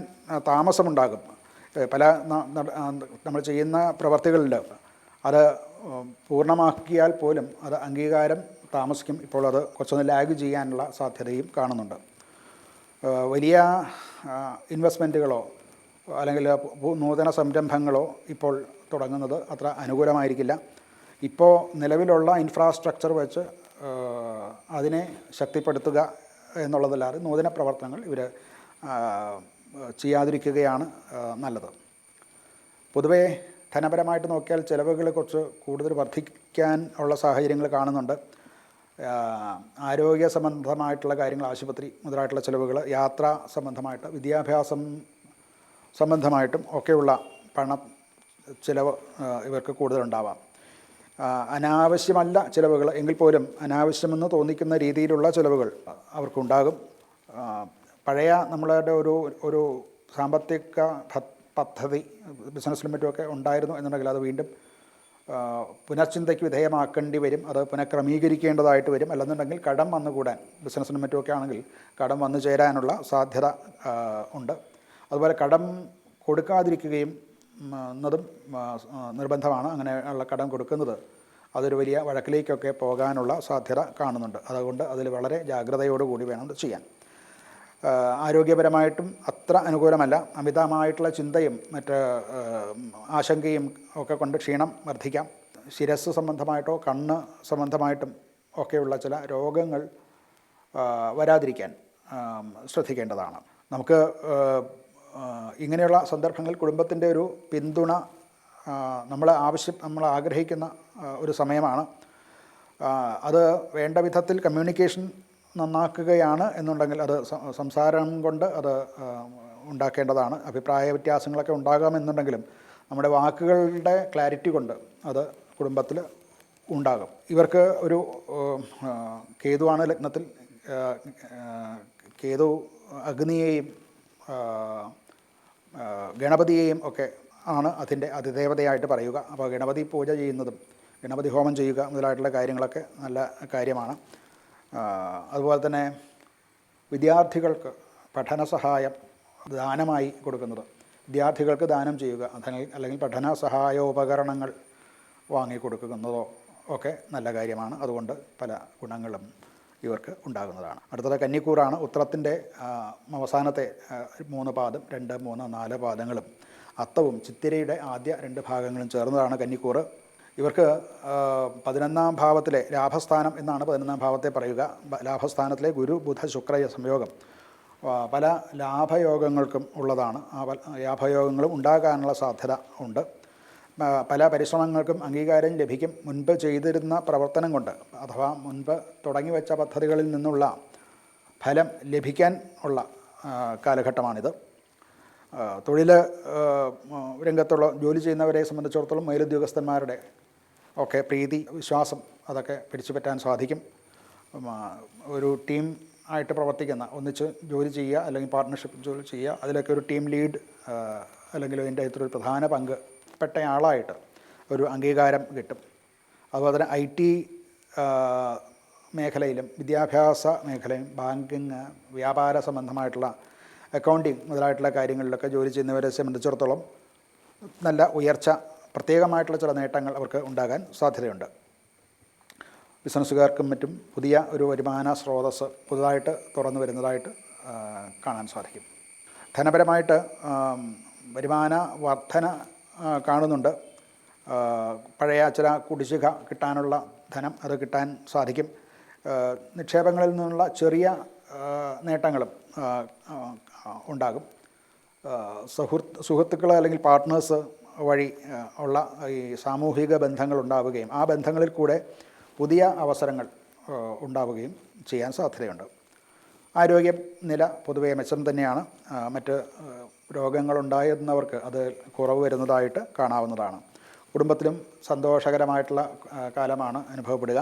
താമസമുണ്ടാകും. പല നമ്മൾ ചെയ്യുന്ന പ്രവർത്തികളിൽ അത് പൂർണ്ണമാക്കിയാൽ പോലും അത് അംഗീകാരം താമസിക്കും. ഇപ്പോൾ അത് കുറച്ചൊന്ന് ലാഗ് ചെയ്യാനുള്ള സാധ്യതയും കാണുന്നുണ്ട്. വലിയ ഇൻവെസ്റ്റ്മെൻറ്റുകളോ അല്ലെങ്കിൽ നൂതന സംരംഭങ്ങളോ ഇപ്പോൾ തുടങ്ങുന്നത് അത്ര അനുകൂലമായിരിക്കില്ല. ഇപ്പോൾ നിലവിലുള്ള ഇൻഫ്രാസ്ട്രക്ചർ വെച്ച് അതിനെ ശക്തിപ്പെടുത്തുക എന്നുള്ളതല്ലാതെ നൂതന പ്രവർത്തനങ്ങൾ ഇവർ ചെയ്യാതിരിക്കുകയാണ് നല്ലത്. പൊതുവേ ധനപരമായിട്ട് നോക്കിയാൽ ചിലവുകൾ കുറച്ച് കൂടുതൽ വർദ്ധിക്കാൻ ഉള്ള സാഹചര്യങ്ങൾ കാണുന്നുണ്ട്. ആരോഗ്യ സംബന്ധമായിട്ടുള്ള കാര്യങ്ങൾ, ആശുപത്രി മുതലായിട്ടുള്ള ചിലവുകൾ, യാത്രാ സംബന്ധമായിട്ട്, വിദ്യാഭ്യാസം സംബന്ധമായിട്ടും ഒക്കെയുള്ള പണം ചിലവ് ഇവർക്ക് കൂടുതലുണ്ടാവാം. അനാവശ്യമല്ല ചിലവുകൾ എങ്കിൽ പോലും അനാവശ്യമെന്ന് തോന്നിക്കുന്ന രീതിയിലുള്ള ചിലവുകൾ അവർക്കുണ്ടാകും. പഴയ നമ്മളുടെ ഒരു സാമ്പത്തിക പദ്ധതി ബിസിനസ്സിലും മറ്റുമൊക്കെ ഉണ്ടായിരുന്നു എന്നുണ്ടെങ്കിൽ അത് വീണ്ടും പുനർചിന്തയ്ക്ക് വിധേയമാക്കേണ്ടി വരും. അത് പുനഃക്രമീകരിക്കേണ്ടതായിട്ട് വരും. അല്ലെന്നുണ്ടെങ്കിൽ കടം വന്നുകൂടാൻ, ബിസിനസ്സിനും മറ്റുമൊക്കെ ആണെങ്കിൽ കടം വന്നു ചേരാനുള്ള സാധ്യത ഉണ്ട്. അതുപോലെ കടം കൊടുക്കാതിരിക്കുകയും എന്നതും നിർബന്ധമാണ്. അങ്ങനെയുള്ള കടം കൊടുക്കുന്നത് അതൊരു വലിയ വഴക്കിലേക്കൊക്കെ പോകാനുള്ള സാധ്യത കാണുന്നുണ്ട്. അതുകൊണ്ട് അതിൽ വളരെ ജാഗ്രതയോടുകൂടി വേണം ചെയ്യാൻ. ആരോഗ്യപരമായിട്ടും അത്ര അനുകൂലമല്ല. അമിതമായിട്ടുള്ള ചിന്തയും മറ്റ് ആശങ്കയും ഒക്കെ കൊണ്ട് ക്ഷീണം വർദ്ധിക്കാം. ശിരസ്സ് സംബന്ധമായിട്ടോ കണ്ണ് സംബന്ധമായിട്ടും ഒക്കെയുള്ള ചില രോഗങ്ങൾ വരാതിരിക്കാൻ ശ്രദ്ധിക്കേണ്ടതാണ്. നമുക്ക് ഇങ്ങനെയുള്ള സന്ദർഭങ്ങളിൽ കുടുംബത്തിൻ്റെ ഒരു പിന്തുണ നമ്മൾ ആഗ്രഹിക്കുന്ന ഒരു സമയമാണ്. അത് വേണ്ട വിധത്തിൽ കമ്മ്യൂണിക്കേഷൻ നന്നാക്കുകയാണ് എന്നുണ്ടെങ്കിൽ അത് സംസാരം കൊണ്ട് അത് ഉണ്ടാക്കേണ്ടതാണ്. അഭിപ്രായ വ്യത്യാസങ്ങളൊക്കെ ഉണ്ടാകാമെന്നുണ്ടെങ്കിലും നമ്മുടെ വാക്കുകളുടെ ക്ലാരിറ്റി കൊണ്ട് അത് കുടുംബത്തിൽ ഉണ്ടാകും. ഇവർക്ക് ഒരു കേതുവാണ് ലഗ്നത്തിൽ. കേതു അഗ്നിയെയും ഗണപതിയെയും ഒക്കെ ആണ് അതിൻ്റെ അതിദേവതയായിട്ട് പറയുക. അപ്പോൾ ഗണപതി പൂജ ചെയ്യുന്നതും ഗണപതി ഹോമം ചെയ്യുക മുതലായിട്ടുള്ള കാര്യങ്ങളൊക്കെ നല്ല കാര്യമാണ്. അതുപോലെ തന്നെ വിദ്യാർത്ഥികൾക്ക് പഠന സഹായം ദാനമായി കൊടുക്കുന്നത്, വിദ്യാർത്ഥികൾക്ക് ദാനം ചെയ്യുക, അല്ലെങ്കിൽ പഠന സഹായോപകരണങ്ങൾ വാങ്ങിക്കൊടുക്കുന്നതോ ഒക്കെ നല്ല കാര്യമാണ്. അതുകൊണ്ട് പല ഗുണങ്ങളും ഇവർക്ക് ഉണ്ടാകുന്നതാണ്. അടുത്തത് കന്നിക്കൂറാണ്. ഉത്രത്തിൻ്റെ അവസാനത്തെ 3 പാദം, 2, 3, 4 പാദങ്ങളും അത്തവും ചിത്തിരയുടെ ആദ്യ 2 ഭാഗങ്ങളും ചേർന്നതാണ് കന്നിക്കൂറ്. ഇവർക്ക് 11ാം ഭാവത്തിലെ ലാഭസ്ഥാനം എന്നാണ് 11ാം ഭാവത്തെ പറയുക. ലാഭസ്ഥാനത്തിലെ ഗുരു ബുധ ശുക്ര സംയോഗം പല ലാഭയോഗങ്ങൾക്കും ഉള്ളതാണ്. ആ ലാഭയോഗങ്ങളും ഉണ്ടാകാനുള്ള സാധ്യത ഉണ്ട്. പല പരിശ്രമങ്ങൾക്കും അംഗീകാരം ലഭിക്കും. മുൻപ് ചെയ്തിരുന്ന പ്രവർത്തനം കൊണ്ട് അഥവാ മുൻപ് തുടങ്ങി വെച്ച പദ്ധതികളിൽ നിന്നുള്ള ഫലം ലഭിക്കാൻ ഉള്ള കാലഘട്ടമാണിത്. തൊഴിൽ രംഗത്തുള്ള ജോലി ചെയ്യുന്നവരെ സംബന്ധിച്ചിടത്തോളം മേലുദ്യോഗസ്ഥന്മാരുടെ ഒക്കെ പ്രീതി, വിശ്വാസം അതൊക്കെ പിടിച്ചുപറ്റാൻ സാധിക്കും. ഒരു ടീം ആയിട്ട് പ്രവർത്തിക്കുന്ന, ഒന്നിച്ച് ജോലി ചെയ്യുക അല്ലെങ്കിൽ പാർട്ട്ണർഷിപ്പ് ജോലി ചെയ്യുക, അതിലൊക്കെ ഒരു ടീം ലീഡ് അല്ലെങ്കിൽ അതിൻ്റെ ഒരു പ്രധാന പങ്ക് പെട്ടയാളായിട്ട് ഒരു അംഗീകാരം കിട്ടും. അതുപോലെ തന്നെ IT മേഖലയിലും വിദ്യാഭ്യാസ മേഖലയും ബാങ്കിങ്, വ്യാപാര സംബന്ധമായിട്ടുള്ള അക്കൗണ്ടിങ് മുതലായിട്ടുള്ള കാര്യങ്ങളിലൊക്കെ ജോലി ചെയ്യുന്നവരെ സംബന്ധിച്ചിടത്തോളം നല്ല ഉയർച്ച, പ്രത്യേകമായിട്ടുള്ള ചില നേട്ടങ്ങൾ അവർക്ക് ഉണ്ടാകാൻ സാധ്യതയുണ്ട്. ബിസിനസ്സുകാർക്കും മറ്റും പുതിയ ഒരു വരുമാന സ്രോതസ്സ് പുതുതായിട്ട് തുറന്നു വരുന്നതായിട്ട് കാണാൻ സാധിക്കും. ധനപരമായിട്ട് വരുമാന വർധന കാണുന്നുണ്ട്. പഴയ ചില കുടിശ്ശിക കിട്ടാനുള്ള ധനം അത് കിട്ടാൻ സാധിക്കും. നിക്ഷേപങ്ങളിൽ നിന്നുള്ള ചെറിയ നേട്ടങ്ങളും ഉണ്ടാകും. സുഹൃത്തുക്കൾ അല്ലെങ്കിൽ പാർട്ട്നേഴ്സ് വഴി ഉള്ള ഈ സാമൂഹിക ബന്ധങ്ങൾ ഉണ്ടാവുകയും ആ ബന്ധങ്ങളിൽ കൂടെ പുതിയ അവസരങ്ങൾ ഉണ്ടാവുകയും ചെയ്യാൻ സാധ്യതയുണ്ട്. ആരോഗ്യ നില പൊതുവേ മെച്ചം തന്നെയാണ്. മറ്റ് രോഗങ്ങളുണ്ടായിരുന്നവർക്ക് അത് കുറവ് വരുന്നതായിട്ട് കാണാവുന്നതാണ്. കുടുംബത്തിലും സന്തോഷകരമായിട്ടുള്ള കാലമാണ് അനുഭവപ്പെടുക.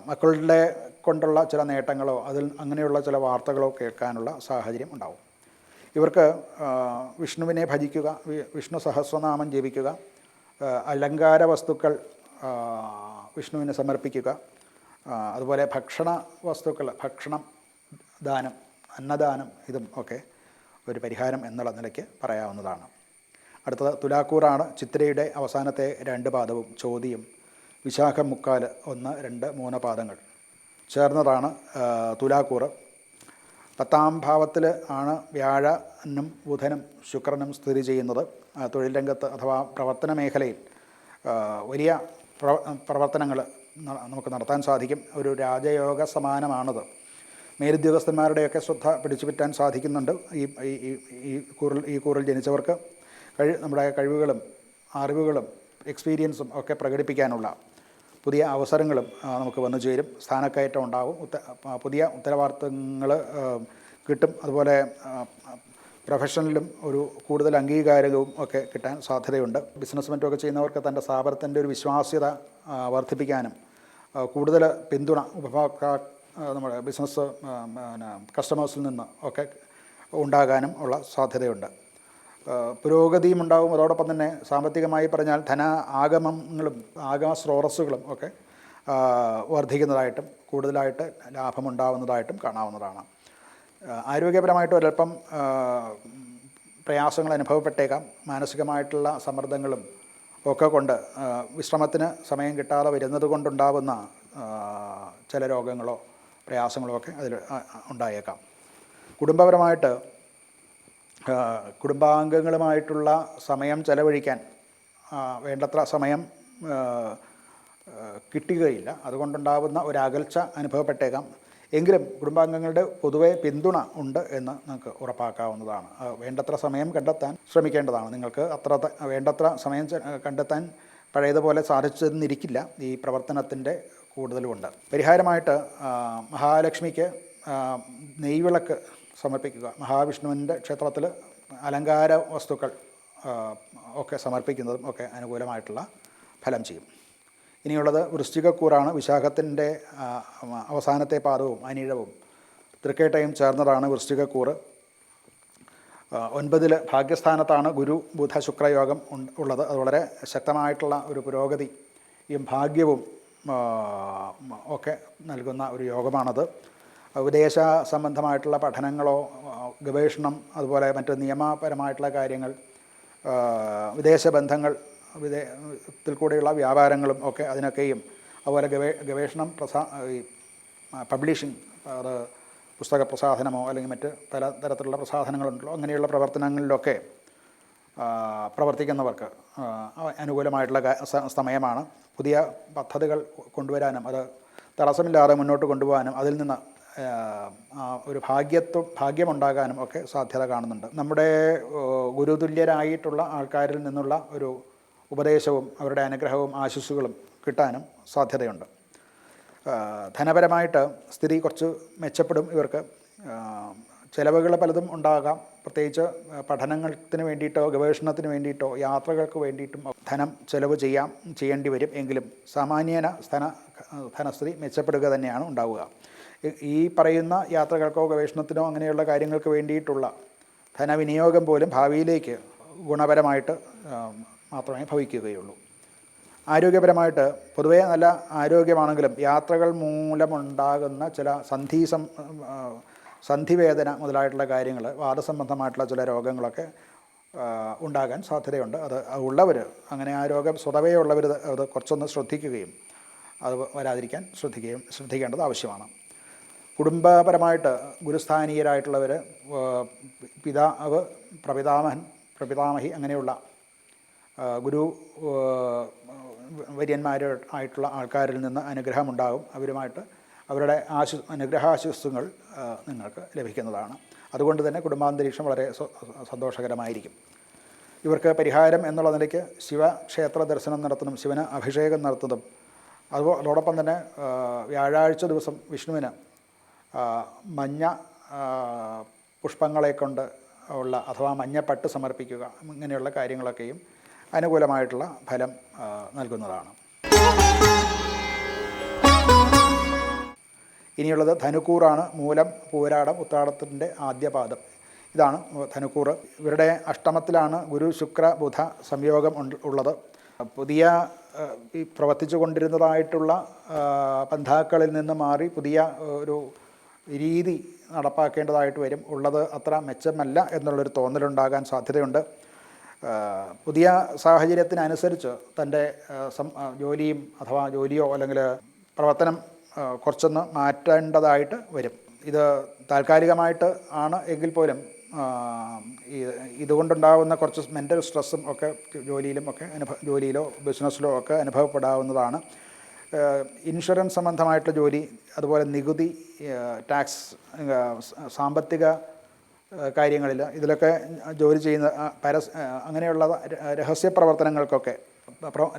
മക്കളുടെ കൊണ്ടുള്ള ചില നേട്ടങ്ങളോ അങ്ങനെയുള്ള ചില വാർത്തകളോ കേൾക്കാനുള്ള സാഹചര്യം ഉണ്ടാവും. ഇവർക്ക് വിഷ്ണുവിനെ ഭജിക്കുക, വിഷ്ണു സഹസ്രനാമം ജപിക്കുക, അലങ്കാര വസ്തുക്കൾ വിഷ്ണുവിന് സമർപ്പിക്കുക, അതുപോലെ ഭക്ഷണ വസ്തുക്കൾ, ഭക്ഷണം ദാനം, അന്നദാനം, ഇതും ഒക്കെ ഒരു പരിഹാരം എന്നുള്ള നിലയ്ക്ക് പറയാവുന്നതാണ്. അടുത്തത് തുലാക്കൂറാണ്. ചിത്രയുടെ അവസാനത്തെ 2 പാദവും ചോതിയും വിശാഖം 3/4, 1, 2, 3 പാദങ്ങൾ ചേർന്നതാണ് തുലാക്കൂറ്. 10ാം ഭാവത്തിൽ ആണ് വ്യാഴനും ബുധനും ശുക്രനും സ്ഥിതി ചെയ്യുന്നത്. തൊഴിൽ രംഗത്ത് അഥവാ പ്രവർത്തന മേഖലയിൽ വലിയ പ്രവർത്തനങ്ങൾ നമുക്ക് നടത്താൻ സാധിക്കും. ഒരു രാജയോഗ സമാനമാണത്. മേലുദ്യോഗസ്ഥന്മാരുടെയൊക്കെ ശ്രദ്ധ പിടിച്ചുപറ്റാൻ സാധിക്കുന്നുണ്ട് ഈ കൂറിൽ ജനിച്ചവർക്ക്. നമ്മുടെ കഴിവുകളും അറിവുകളും എക്സ്പീരിയൻസും ഒക്കെ പ്രകടിപ്പിക്കാനുള്ള പുതിയ അവസരങ്ങളും നമുക്ക് വന്നു ചേരും. സ്ഥാനക്കയറ്റം ഉണ്ടാവും, പുതിയ ഉത്തരവാദിത്തങ്ങൾ കിട്ടും. അതുപോലെ പ്രൊഫഷനിലും ഒരു കൂടുതൽ അംഗീകാരവും ഒക്കെ കിട്ടാൻ സാധ്യതയുണ്ട്. ബിസിനസ് മറ്റുമൊക്കെ ചെയ്യുന്നവർക്ക് തൻ്റെ സ്ഥാപനത്തിൻ്റെ ഒരു വിശ്വാസ്യത വർദ്ധിപ്പിക്കാനും കൂടുതൽ പിന്തുണ നമ്മുടെ ബിസിനസ് കസ്റ്റമേഴ്സിൽ നിന്ന് ഒക്കെ ഉണ്ടാകാനും ഉള്ള സാധ്യതയുണ്ട്. പുരോഗതിയും ഉണ്ടാവും. അതോടൊപ്പം തന്നെ സാമ്പത്തികമായി പറഞ്ഞാൽ ആഗമ സ്രോതസ്സുകളും ഒക്കെ വർദ്ധിക്കുന്നതായിട്ടും കൂടുതലായിട്ട് ലാഭമുണ്ടാവുന്നതായിട്ടും കാണാവുന്നതാണ്. ആരോഗ്യപരമായിട്ട് ഒരല്പം പ്രയാസങ്ങൾ അനുഭവപ്പെട്ടേക്കാം. മാനസികമായിട്ടുള്ള സമ്മർദ്ദങ്ങളും ഒക്കെ കൊണ്ട് വിശ്രമത്തിന് സമയം കിട്ടാതെ വരുന്നത് കൊണ്ടുണ്ടാകുന്ന ചില രോഗങ്ങളോ പ്രയാസങ്ങളോ ഒക്കെ അതിൽ ഉണ്ടായേക്കാം. കുടുംബപരമായിട്ട് കുടുംബാംഗങ്ങളുമായിട്ടുള്ള സമയം ചെലവഴിക്കാൻ വേണ്ടത്ര സമയം കിട്ടുകയില്ല. അതുകൊണ്ടുണ്ടാകുന്ന ഒരകൽച്ച അനുഭവപ്പെട്ടേക്കാം. എങ്കിലും കുടുംബാംഗങ്ങളുടെ പൊതുവെ പിന്തുണ ഉണ്ട് എന്ന് നമുക്ക് ഉറപ്പാക്കാവുന്നതാണ്. വേണ്ടത്ര സമയം കണ്ടെത്താൻ ശ്രമിക്കേണ്ടതാണ്. നിങ്ങൾക്ക് വേണ്ടത്ര സമയം കണ്ടെത്താൻ പഴയതുപോലെ സാധിച്ചെന്നിരിക്കില്ല. ഈ പ്രവർത്തനത്തിൻ്റെ കൂടുതലുമുണ്ട്. പരിഹാരമായിട്ട് മഹാലക്ഷ്മിക്ക് നെയ്വിളക്ക് സമർപ്പിക്കുക. മഹാവിഷ്ണുവിൻ്റെ ക്ഷേത്രത്തിൽ അലങ്കാര വസ്തുക്കൾ ഒക്കെ സമർപ്പിക്കുന്നതും ഒക്കെ അനുകൂലമായിട്ടുള്ള ഫലം ചെയ്യും. ഇനിയുള്ളത് വൃശ്ചികക്കൂറാണ്. വിശാഖത്തിൻ്റെ അവസാനത്തെ പാദവും അനിഴവും തൃക്കേട്ടയും ചേർന്നതാണ് വൃശ്ചികക്കൂറ്. 9 ഭാഗ്യസ്ഥാനത്താണ് ഗുരു ബുധ ശുക്രയോഗം ഉള്ളത്. അത് വളരെ ശക്തമായിട്ടുള്ള ഒരു പുരോഗതിയും ഭാഗ്യവും ഒക്കെ നൽകുന്ന ഒരു യോഗമാണത്. വിദേശ സംബന്ധമായിട്ടുള്ള പഠനങ്ങളോ ഗവേഷണം, അതുപോലെ മറ്റ് നിയമപരമായിട്ടുള്ള കാര്യങ്ങൾ, വിദേശ ബന്ധങ്ങൾ, ത്തിൽ കൂടെയുള്ള വ്യാപാരങ്ങളും ഒക്കെ അതിനൊക്കെയും, അതുപോലെ ഗവേഷണം പബ്ലിഷിംഗ്, അത് പുസ്തക പ്രസാധനമോ അല്ലെങ്കിൽ മറ്റ് പല തരത്തിലുള്ള പ്രസാധനങ്ങളുണ്ടല്ലോ, അങ്ങനെയുള്ള പ്രവർത്തനങ്ങളിലൊക്കെ പ്രവർത്തിക്കുന്നവർക്ക് അനുകൂലമായിട്ടുള്ള സമയമാണ്. പുതിയ പദ്ധതികൾ കൊണ്ടുവരാനും അത് തടസ്സമില്ലാതെ മുന്നോട്ട് കൊണ്ടുപോകാനും അതിൽ നിന്ന് ഒരു ഭാഗ്യമുണ്ടാകാനും ഒക്കെ സാധ്യത കാണുന്നുണ്ട്. നമ്മുടെ ഗുരുതുല്യരായിട്ടുള്ള ആൾക്കാരിൽ നിന്നുള്ള ഒരു ഉപദേശവും അവരുടെ അനുഗ്രഹവും ആശിസ്സുകളും കിട്ടാനും സാധ്യതയുണ്ട്. ധനപരമായിട്ട് സ്ഥിതി കുറച്ച് മെച്ചപ്പെടും. ഇവർക്ക് ചിലവുകൾ പലതും ഉണ്ടാകാം. പ്രത്യേകിച്ച് പഠനത്തിന് വേണ്ടിയിട്ടോ ഗവേഷണത്തിന് വേണ്ടിയിട്ടോ യാത്രകൾക്ക് വേണ്ടിയിട്ടും ധനം ചെലവ് ചെയ്യേണ്ടി വരും. എങ്കിലും സാമാന്യേന ധനസ്ഥിതി മെച്ചപ്പെടുക തന്നെയാണ് ഉണ്ടാവുക. ഈ പറയുന്ന യാത്രകൾക്കോ ഗവേഷണത്തിനോ അങ്ങനെയുള്ള കാര്യങ്ങൾക്ക് വേണ്ടിയിട്ടുള്ള ധനവിനിയോഗം പോലും ഭാവിയിലേക്ക് ഗുണപരമായിട്ട് മാത്രമേ ഭവിക്കുകയുള്ളൂ. ആരോഗ്യപരമായിട്ട് പൊതുവേ നല്ല ആരോഗ്യമാണെങ്കിലും യാത്രകൾ മൂലമുണ്ടാകുന്ന ചില സന്ധിവേദന മുതലായിട്ടുള്ള കാര്യങ്ങൾ, വാദസംബന്ധമായിട്ടുള്ള ചില രോഗങ്ങളൊക്കെ ഉണ്ടാകാൻ സാധ്യതയുണ്ട്. അത് ഉള്ളവർ, അങ്ങനെ ആ രോഗം സ്വതവേ ഉള്ളവർ അത് കുറച്ചൊന്ന് ശ്രദ്ധിക്കുകയും അത് വരാതിരിക്കാൻ ശ്രദ്ധിക്കേണ്ടത് ആവശ്യമാണ്. കുടുംബപരമായിട്ട് ഗുരുസ്ഥാനീയരായിട്ടുള്ളവർ, പിതാവ്, പ്രപിതാമഹി അങ്ങനെയുള്ള ഗുരു വര്യന്മാരായിട്ടുള്ള ആൾക്കാരിൽ നിന്ന് അനുഗ്രഹമുണ്ടാകും. അവരുമായിട്ട് അവരുടെ അനുഗ്രഹാശിസ്സുകൾ നിങ്ങൾക്ക് ലഭിക്കുന്നതാണ്. അതുകൊണ്ട് തന്നെ കുടുംബാന്തരീക്ഷം വളരെ സന്തോഷകരമായിരിക്കും. ഇവർക്ക് പരിഹാരം എന്നുള്ള നിലയ്ക്ക് ശിവക്ഷേത്ര ദർശനം നടത്തുന്നതും ശിവന് അഭിഷേകം നടത്തുന്നതും, അതോടൊപ്പം തന്നെ വ്യാഴാഴ്ച ദിവസം വിഷ്ണുവിന് മഞ്ഞ പുഷ്പങ്ങളെ കൊണ്ട് ഉള്ള അഥവാ മഞ്ഞപ്പട്ട് സമർപ്പിക്കുക, ഇങ്ങനെയുള്ള കാര്യങ്ങളൊക്കെയും അനുകൂലമായിട്ടുള്ള ഫലം നൽകുന്നതാണ്. ഇനിയുള്ളത് ധനുക്കൂറാണ്. മൂലം, പൂരാടം, ഉത്രാടത്തിൻ്റെ ആദ്യപാദം, ഇതാണ് ധനുക്കൂറ്. ഇവരുടെ അഷ്ടമത്തിലാണ് ഗുരു ശുക്ര ബുധ സംയോഗം ഉള്ളത്. പുതിയ ഈ പ്രവർത്തിച്ചു കൊണ്ടിരുന്നതായിട്ടുള്ള പന്ഥാക്കളിൽ നിന്ന് മാറി പുതിയ ഒരു രീതി നടപ്പാക്കേണ്ടതായിട്ട് വരും. ഉള്ളത് അത്ര മെച്ചമല്ല എന്നുള്ളൊരു തോന്നലുണ്ടാകാൻ സാധ്യതയുണ്ട്. പുതിയ സാഹചര്യത്തിനനുസരിച്ച് തൻ്റെ ജോലിയും അഥവാ ജോലിയോ അല്ലെങ്കിൽ പ്രവർത്തനം കുറച്ചൊന്ന് മാറ്റേണ്ടതായിട്ട് വരും. ഇത് താൽക്കാലികമായിട്ട് ആണ് എങ്കിൽ പോലും ഇതുകൊണ്ടുണ്ടാകുന്ന കുറച്ച് മെൻ്റൽ സ്ട്രെസ്സും ഒക്കെ ജോലിയിലോ ബിസിനസ്സിലോ ഒക്കെ അനുഭവപ്പെടാവുന്നതാണ്. ഇൻഷുറൻസ് സംബന്ധമായിട്ടുള്ള ജോലി, അതുപോലെ നികുതി, ടാക്സ്, സാമ്പത്തിക കാര്യങ്ങളിൽ ഇതിലൊക്കെ ജോലി ചെയ്യുന്ന അങ്ങനെയുള്ള രഹസ്യ പ്രവർത്തനങ്ങൾക്കൊക്കെ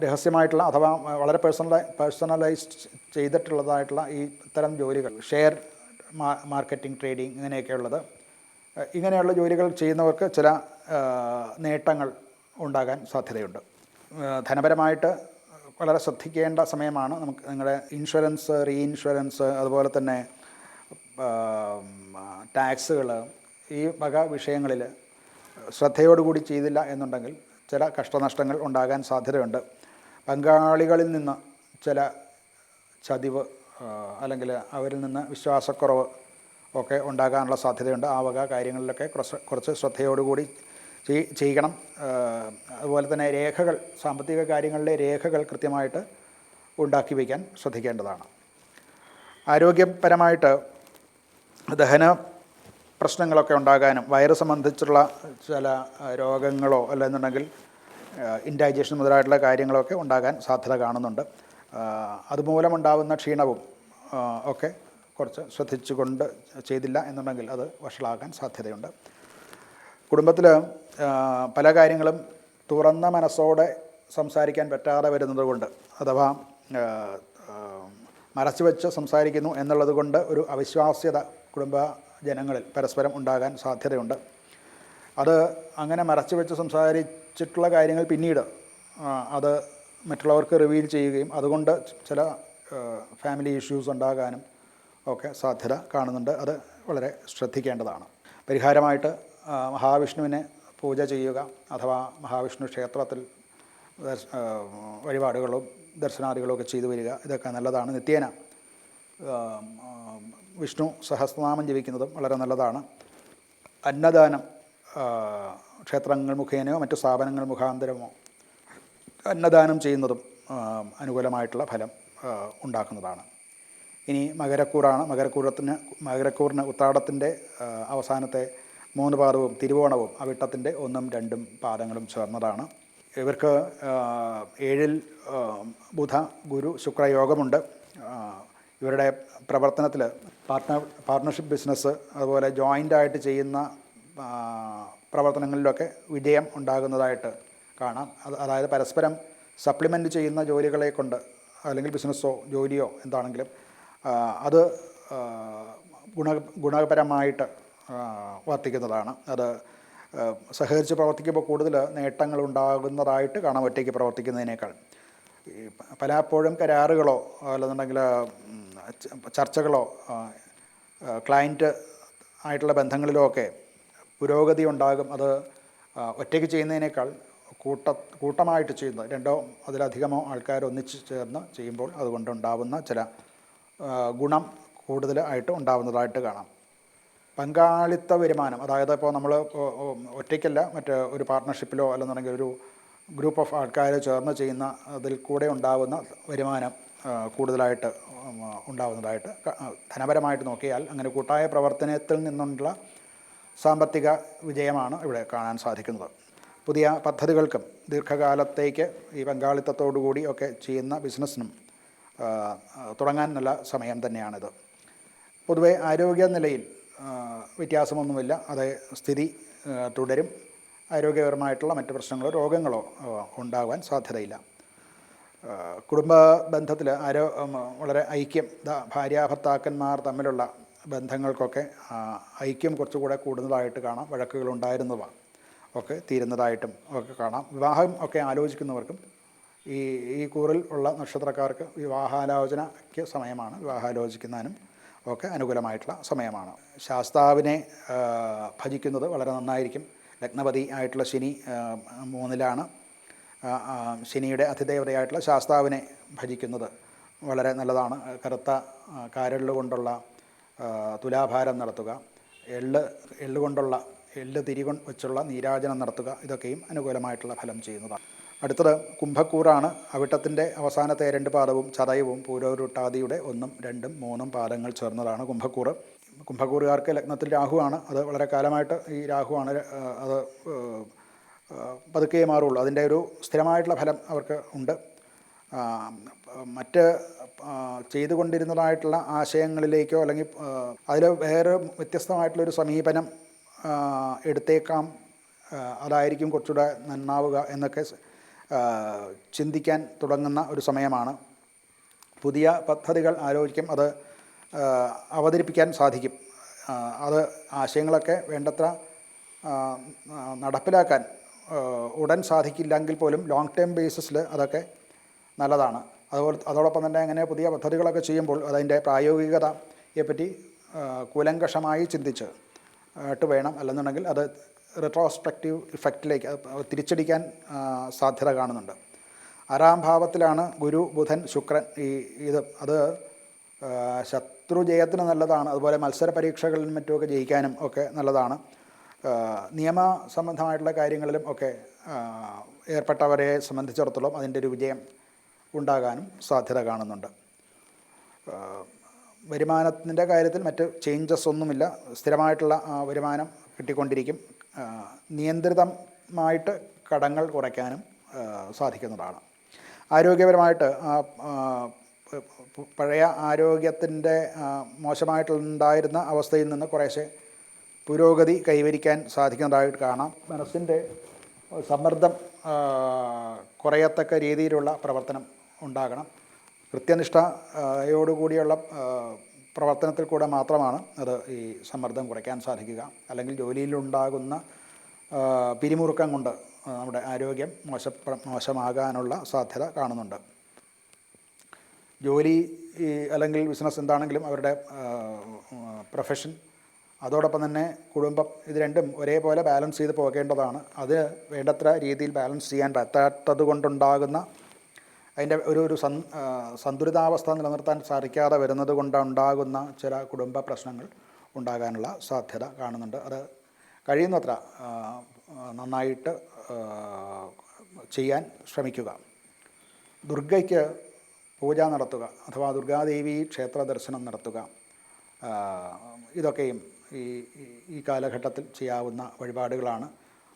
രഹസ്യമായിട്ടുള്ള അഥവാ വളരെ പേഴ്സണലൈസ്ഡ് ചെയ്തിട്ടുള്ളതായിട്ടുള്ള ഈ ഇത്തരം ജോലികൾ, ഷെയർ മാർക്കറ്റിംഗ്, ട്രേഡിംഗ്, ഇങ്ങനെയൊക്കെയുള്ളത്, ഇങ്ങനെയുള്ള ജോലികൾ ചെയ്യുന്നവർക്ക് ചില നേട്ടങ്ങൾ ഉണ്ടാകാൻ സാധ്യതയുണ്ട്. ധനപരമായിട്ട് വളരെ ശ്രദ്ധിക്കേണ്ട സമയമാണ്. നമുക്ക് നിങ്ങളുടെ ഇൻഷുറൻസ്, റീഇൻഷുറൻസ്, അതുപോലെ തന്നെ ടാക്സുകൾ, ഈ വക വിഷയങ്ങളിൽ ശ്രദ്ധയോടുകൂടി ചെയ്തില്ല എന്നുണ്ടെങ്കിൽ ചില കഷ്ടനഷ്ടങ്ങൾ ഉണ്ടാകാൻ സാധ്യതയുണ്ട്. പങ്കാളികളിൽ നിന്ന് ചില ചതിവ് അല്ലെങ്കിൽ അവരിൽ നിന്ന് വിശ്വാസക്കുറവ് ഒക്കെ ഉണ്ടാകാനുള്ള സാധ്യതയുണ്ട്. ആ വക കാര്യങ്ങളിലൊക്കെ കുറച്ച് ശ്രദ്ധയോടുകൂടി ചെയ്യണം. അതുപോലെ തന്നെ രേഖകൾ, സാമ്പത്തിക കാര്യങ്ങളിലെ രേഖകൾ കൃത്യമായിട്ട് ഉണ്ടാക്കി വയ്ക്കാൻ ശ്രദ്ധിക്കേണ്ടതാണ്. ആരോഗ്യപരമായിട്ട് ദഹന പ്രശ്നങ്ങളൊക്കെ ഉണ്ടാകാനും വയറ് സംബന്ധിച്ചുള്ള ചില രോഗങ്ങളോ അല്ലെന്നുണ്ടെങ്കിൽ ഇൻഡൈജഷൻ മുതലായിട്ടുള്ള കാര്യങ്ങളൊക്കെ ഉണ്ടാകാൻ സാധ്യത കാണുന്നുണ്ട്. അതുമൂലമുണ്ടാകുന്ന ക്ഷീണവും ഒക്കെ കുറച്ച് ശ്രദ്ധിച്ചുകൊണ്ട് ചെയ്തില്ല എന്നുണ്ടെങ്കിൽ അത് വഷളാകാൻ സാധ്യതയുണ്ട്. കുടുംബത്തിൽ പല കാര്യങ്ങളും തുറന്ന മനസ്സോടെ സംസാരിക്കാൻ പറ്റാതെ വരുന്നത് കൊണ്ട്, അഥവാ മറച്ചു വെച്ച് സംസാരിക്കുന്നു എന്നുള്ളത് കൊണ്ട് ഒരു അവിശ്വാസ്യത കുടുംബ ജനങ്ങളിൽ പരസ്പരം ഉണ്ടാകാൻ സാധ്യതയുണ്ട്. അത് അങ്ങനെ മറച്ചു വെച്ച് സംസാരിച്ചിട്ടുള്ള കാര്യങ്ങൾ പിന്നീട് അത് മറ്റുള്ളവർക്ക് റിവീൽ ചെയ്യുകയും അതുകൊണ്ട് ചില ഫാമിലി ഇഷ്യൂസ് ഉണ്ടാകാനും ഒക്കെ സാധ്യത കാണുന്നുണ്ട്. അത് വളരെ ശ്രദ്ധിക്കേണ്ടതാണ്. പരിഹാരമായിട്ട് മഹാവിഷ്ണുവിനെ പൂജ ചെയ്യുക, അഥവാ മഹാവിഷ്ണു ക്ഷേത്രത്തിൽ വഴിപാടുകളും ദർശനാദികളും ഒക്കെ ചെയ്തു വരിക, ഇതൊക്കെ നല്ലതാണ്. നിത്യേന വിഷ്ണു സഹസ്രനാമം ജപിക്കുന്നതും വളരെ നല്ലതാണ്. അന്നദാനം ക്ഷേത്രങ്ങൾ മുഖേനയോ മറ്റു സ്ഥാപനങ്ങൾ മുഖാന്തരമോ അന്നദാനം ചെയ്യുന്നതും അനുകൂലമായിട്ടുള്ള ഫലം ഉണ്ടാക്കുന്നതാണ്. ഇനി മകരക്കൂറാണ്. മകരക്കൂറിന് ഉത്രാടത്തിൻ്റെ അവസാനത്തെ 3 പാദവും തിരുവോണവും അവിട്ടത്തിൻ്റെ 1ഉം 2ഉം പാദങ്ങളും ചേർന്നതാണ്. ഇവർക്ക് 7-ൽ ബുധ ഗുരു ശുക്രയോഗമുണ്ട്. ഇവരുടെ പ്രവർത്തനത്തിൽ പാർട്ട്ണർഷിപ്പ് ബിസിനസ്, അതുപോലെ ജോയിൻ്റായിട്ട് ചെയ്യുന്ന പ്രവർത്തനങ്ങളിലൊക്കെ വിജയം ഉണ്ടാകുന്നതായിട്ട് കാണാം. അതായത് പരസ്പരം സപ്ലിമെൻ്റ് ചെയ്യുന്ന ജോലികളെ കൊണ്ട്, അല്ലെങ്കിൽ ബിസിനസ്സോ ജോലിയോ എന്താണെങ്കിലും അത് ഗുണപരമായിട്ട് വർത്തിക്കുന്നതാണ്. അത് സഹകരിച്ച് പ്രവർത്തിക്കുമ്പോൾ കൂടുതൽ നേട്ടങ്ങൾ ഉണ്ടാകുന്നതായിട്ട് കാണാം ഒറ്റയ്ക്ക് പ്രവർത്തിക്കുന്നതിനേക്കാൾ. പലപ്പോഴും കരാറുകളോ അല്ലെന്നുണ്ടെങ്കിൽ ചർച്ചകളോ ക്ലയൻറ്റ് ആയിട്ടുള്ള ബന്ധങ്ങളിലോ ഒക്കെ പുരോഗതി ഉണ്ടാകും. അത് ഒറ്റയ്ക്ക് ചെയ്യുന്നതിനേക്കാൾ കൂട്ടമായിട്ട് ചെയ്യുന്നത്, 2ഓ അതിലധികമോ ആൾക്കാർ ഒന്നിച്ച് ചേർന്ന് ചെയ്യുമ്പോൾ അതുകൊണ്ടുണ്ടാവുന്ന ചില ഗുണം കൂടുതലായിട്ട് ഉണ്ടാവുന്നതായിട്ട് കാണാം. പങ്കാളിത്ത വരുമാനം, അതായത് ഇപ്പോൾ നമ്മൾ ഒറ്റയ്ക്കല്ല, ഒരു പാർട്ട്ണർഷിപ്പിലോ അല്ലെന്നുണ്ടെങ്കിൽ ഒരു ഗ്രൂപ്പ് ഓഫ് ആൾക്കാർ ചേർന്ന് ചെയ്യുന്ന അതിൽ കൂടെ ഉണ്ടാകുന്ന വരുമാനം കൂടുതലായിട്ട് ഉണ്ടാകുന്നതായിട്ട് ധനപരമായിട്ട് നോക്കിയാൽ അങ്ങനെ കൂട്ടായ പ്രവർത്തനത്തിൽ നിന്നുള്ള സാമ്പത്തിക വിജയമാണ് ഇവിടെ കാണാൻ സാധിക്കുന്നത്. പുതിയ പദ്ധതികൾക്കും ദീർഘകാലത്തേക്ക് ഈ പങ്കാളിത്തത്തോടുകൂടി ഒക്കെ ചെയ്യുന്ന ബിസിനസ്സിനും തുടങ്ങാൻ നല്ല സമയം തന്നെയാണിത്. പൊതുവെ ആരോഗ്യനിലയിൽ വ്യത്യാസമൊന്നുമില്ല. അതേ സ്ഥിതി തുടരും. ആരോഗ്യപരമായിട്ടുള്ള മറ്റ് പ്രശ്നങ്ങളോ രോഗങ്ങളോ ഉണ്ടാകാൻ സാധ്യതയില്ല. കുടുംബ ബന്ധത്തിൽ വളരെ ഐക്യം, ഭാര്യാഭർത്താക്കന്മാർ തമ്മിലുള്ള ബന്ധങ്ങൾക്കൊക്കെ ഐക്യം കുറച്ചുകൂടെ കൂടുന്നതായിട്ട് കാണാം. വഴക്കുകളുണ്ടായിരുന്നവ ഒക്കെ തീരുന്നതായിട്ടും ഒക്കെ കാണാം. വിവാഹം ഒക്കെ ആലോചിക്കുന്നവർക്കും ഈ കൂറിൽ ഉള്ള നക്ഷത്രക്കാർക്ക് വിവാഹാലോചനയ്ക്ക് സമയമാണ്. വിവാഹാലോചിക്കുന്നതിനും ഒക്കെ അനുകൂലമായിട്ടുള്ള സമയമാണ്. ശാസ്താവിനെ ഭജിക്കുന്നത് വളരെ നന്നായിരിക്കും. ലഗ്നപതി ആയിട്ടുള്ള ശനി 3-ലാണ്. ശനിയുടെ അതിദേവതയായിട്ടുള്ള ശാസ്താവിനെ ഭജിക്കുന്നത് വളരെ നല്ലതാണ്. കറുത്ത കാരല് കൊണ്ടുള്ള തുലാഭാരം നടത്തുക, എള്ള് തിരി വെച്ചുള്ള നീരാജനം നടത്തുക, ഇതൊക്കെയും അനുകൂലമായിട്ടുള്ള ഫലം ചെയ്യുന്നതാണ്. അടുത്തത് കുംഭക്കൂറാണ്. അവിട്ടത്തിൻ്റെ അവസാനത്തെ 2 പാദവും ചതയവും പൂരോരുട്ടാദിയുടെ 1ഉം 2ഉം 3ഉം പാദങ്ങൾ ചേർന്നതാണ് കുംഭക്കൂറ്. കുംഭക്കൂറുകാർക്ക് ലഗ്നത്തിൽ രാഹുവാണ്. അത് വളരെ കാലമായിട്ട് ഈ രാഹുവാണ്. അത് പതുക്കെ മാറുള്ളൂ. അതിൻ്റെ ഒരു സ്ഥിരമായിട്ടുള്ള ഫലം അവർക്ക് ഉണ്ട്. മറ്റ് ചെയ്തുകൊണ്ടിരുന്നതായിട്ടുള്ള ആശയങ്ങളിലേക്കോ അല്ലെങ്കിൽ അതിൽ വേറെ വ്യത്യസ്തമായിട്ടുള്ളൊരു സമീപനം എടുത്തേക്കാം, അതായിരിക്കും കുറച്ചുകൂടെ നന്നാവുക എന്നൊക്കെ ചിന്തിക്കാൻ തുടങ്ങുന്ന ഒരു സമയമാണ്. പുതിയ പദ്ധതികൾ ആലോചിക്കും, അത് അവതരിപ്പിക്കാൻ സാധിക്കും. അത് ആശയങ്ങളൊക്കെ വേണ്ടത്ര നടപ്പിലാക്കാൻ ഉടൻ സാധിക്കില്ലെങ്കിൽ പോലും ലോങ് ടേം ബേസിസിൽ അതൊക്കെ നല്ലതാണ്. അതോടൊപ്പം തന്നെ അങ്ങനെ പുതിയ പദ്ധതികളൊക്കെ ചെയ്യുമ്പോൾ അതിൻ്റെ പ്രായോഗികതയെപ്പറ്റി കൂലങ്കഷമായി ചിന്തിച്ച് വേണം, അല്ലെന്നുണ്ടെങ്കിൽ അത് റെട്രോസ്പെക്റ്റീവ് ഇഫക്റ്റിലേക്ക് തിരിച്ചടിക്കാൻ സാധ്യത കാണുന്നുണ്ട്. 6-ാം ഭാവത്തിലാണ് ഗുരു, ബുധൻ, ശുക്രൻ. അത് ശത്രുജയത്തിന് നല്ലതാണ്. അതുപോലെ മത്സര പരീക്ഷകളിലും മറ്റുമൊക്കെ ജയിക്കാനും ഒക്കെ നല്ലതാണ്. നിയമ സംബന്ധമായിട്ടുള്ള കാര്യങ്ങളിലും ഒക്കെ ഏർപ്പെട്ടവരെ സംബന്ധിച്ചിടത്തോളം അതിൻ്റെ ഒരു വിജയം ഉണ്ടാകാനും സാധ്യത കാണുന്നുണ്ട്. വരുമാനത്തിൻ്റെ കാര്യത്തിൽ മറ്റ് ചേഞ്ചസ് ഒന്നുമില്ല. സ്ഥിരമായിട്ടുള്ള വരുമാനം കിട്ടിക്കൊണ്ടിരിക്കും. നിയന്ത്രിതമായിട്ട് കടങ്ങൾ കുറയ്ക്കാനും സാധിക്കുന്നതാണ്. ആരോഗ്യപരമായിട്ട് പഴയ ആരോഗ്യത്തിൻ്റെ മോശമായിട്ടുണ്ടായിരുന്ന അവസ്ഥയിൽ നിന്ന് കുറേശ്ശെ പുരോഗതി കൈവരിക്കാൻ സാധിക്കുന്നതായിട്ട് കാണാം. മനസ്സിൻ്റെ സമ്മർദ്ദം കുറയത്തക്ക രീതിയിലുള്ള പ്രവർത്തനം ഉണ്ടാകണം. കൃത്യനിഷ്ഠയോടുകൂടിയുള്ള പ്രവർത്തനത്തിൽ കൂടെ മാത്രമാണ് അത് ഈ സമ്മർദ്ദം കുറയ്ക്കാൻ സാധിക്കുക. അല്ലെങ്കിൽ ജോലിയിലുണ്ടാകുന്ന പിരിമുറുക്കം കൊണ്ട് നമ്മുടെ ആരോഗ്യം മോശമാകാനുള്ള സാധ്യത കാണുന്നുണ്ട്. ജോലി അല്ലെങ്കിൽ ബിസിനസ് എന്താണെങ്കിലും അവരുടെ പ്രൊഫഷൻ, അതോടൊപ്പം തന്നെ കുടുംബം, ഇത് രണ്ടും ഒരേപോലെ ബാലൻസ് ചെയ്ത് പോകേണ്ടതാണ്. അത് വേണ്ടത്ര രീതിയിൽ ബാലൻസ് ചെയ്യാൻ പറ്റാത്തത് കൊണ്ടുണ്ടാകുന്ന അതിൻ്റെ ഒരു സന്തുലിതാവസ്ഥ നിലനിർത്താൻ സാധിക്കാതെ വരുന്നത് കൊണ്ടുണ്ടാകുന്ന ചില കുടുംബ പ്രശ്നങ്ങൾ ഉണ്ടാകാനുള്ള സാധ്യത കാണുന്നുണ്ട്. അത് കഴിയുന്നത്ര നന്നായിട്ട് ചെയ്യാൻ ശ്രമിക്കുക. ദുർഗയ്ക്ക് പൂജ നടത്തുക, അഥവാ ദുർഗാദേവി ക്ഷേത്ര ദർശനം നടത്തുക, ഇതൊക്കെയും ഈ കാലഘട്ടത്തിൽ ചെയ്യാവുന്ന വഴിപാടുകളാണ്.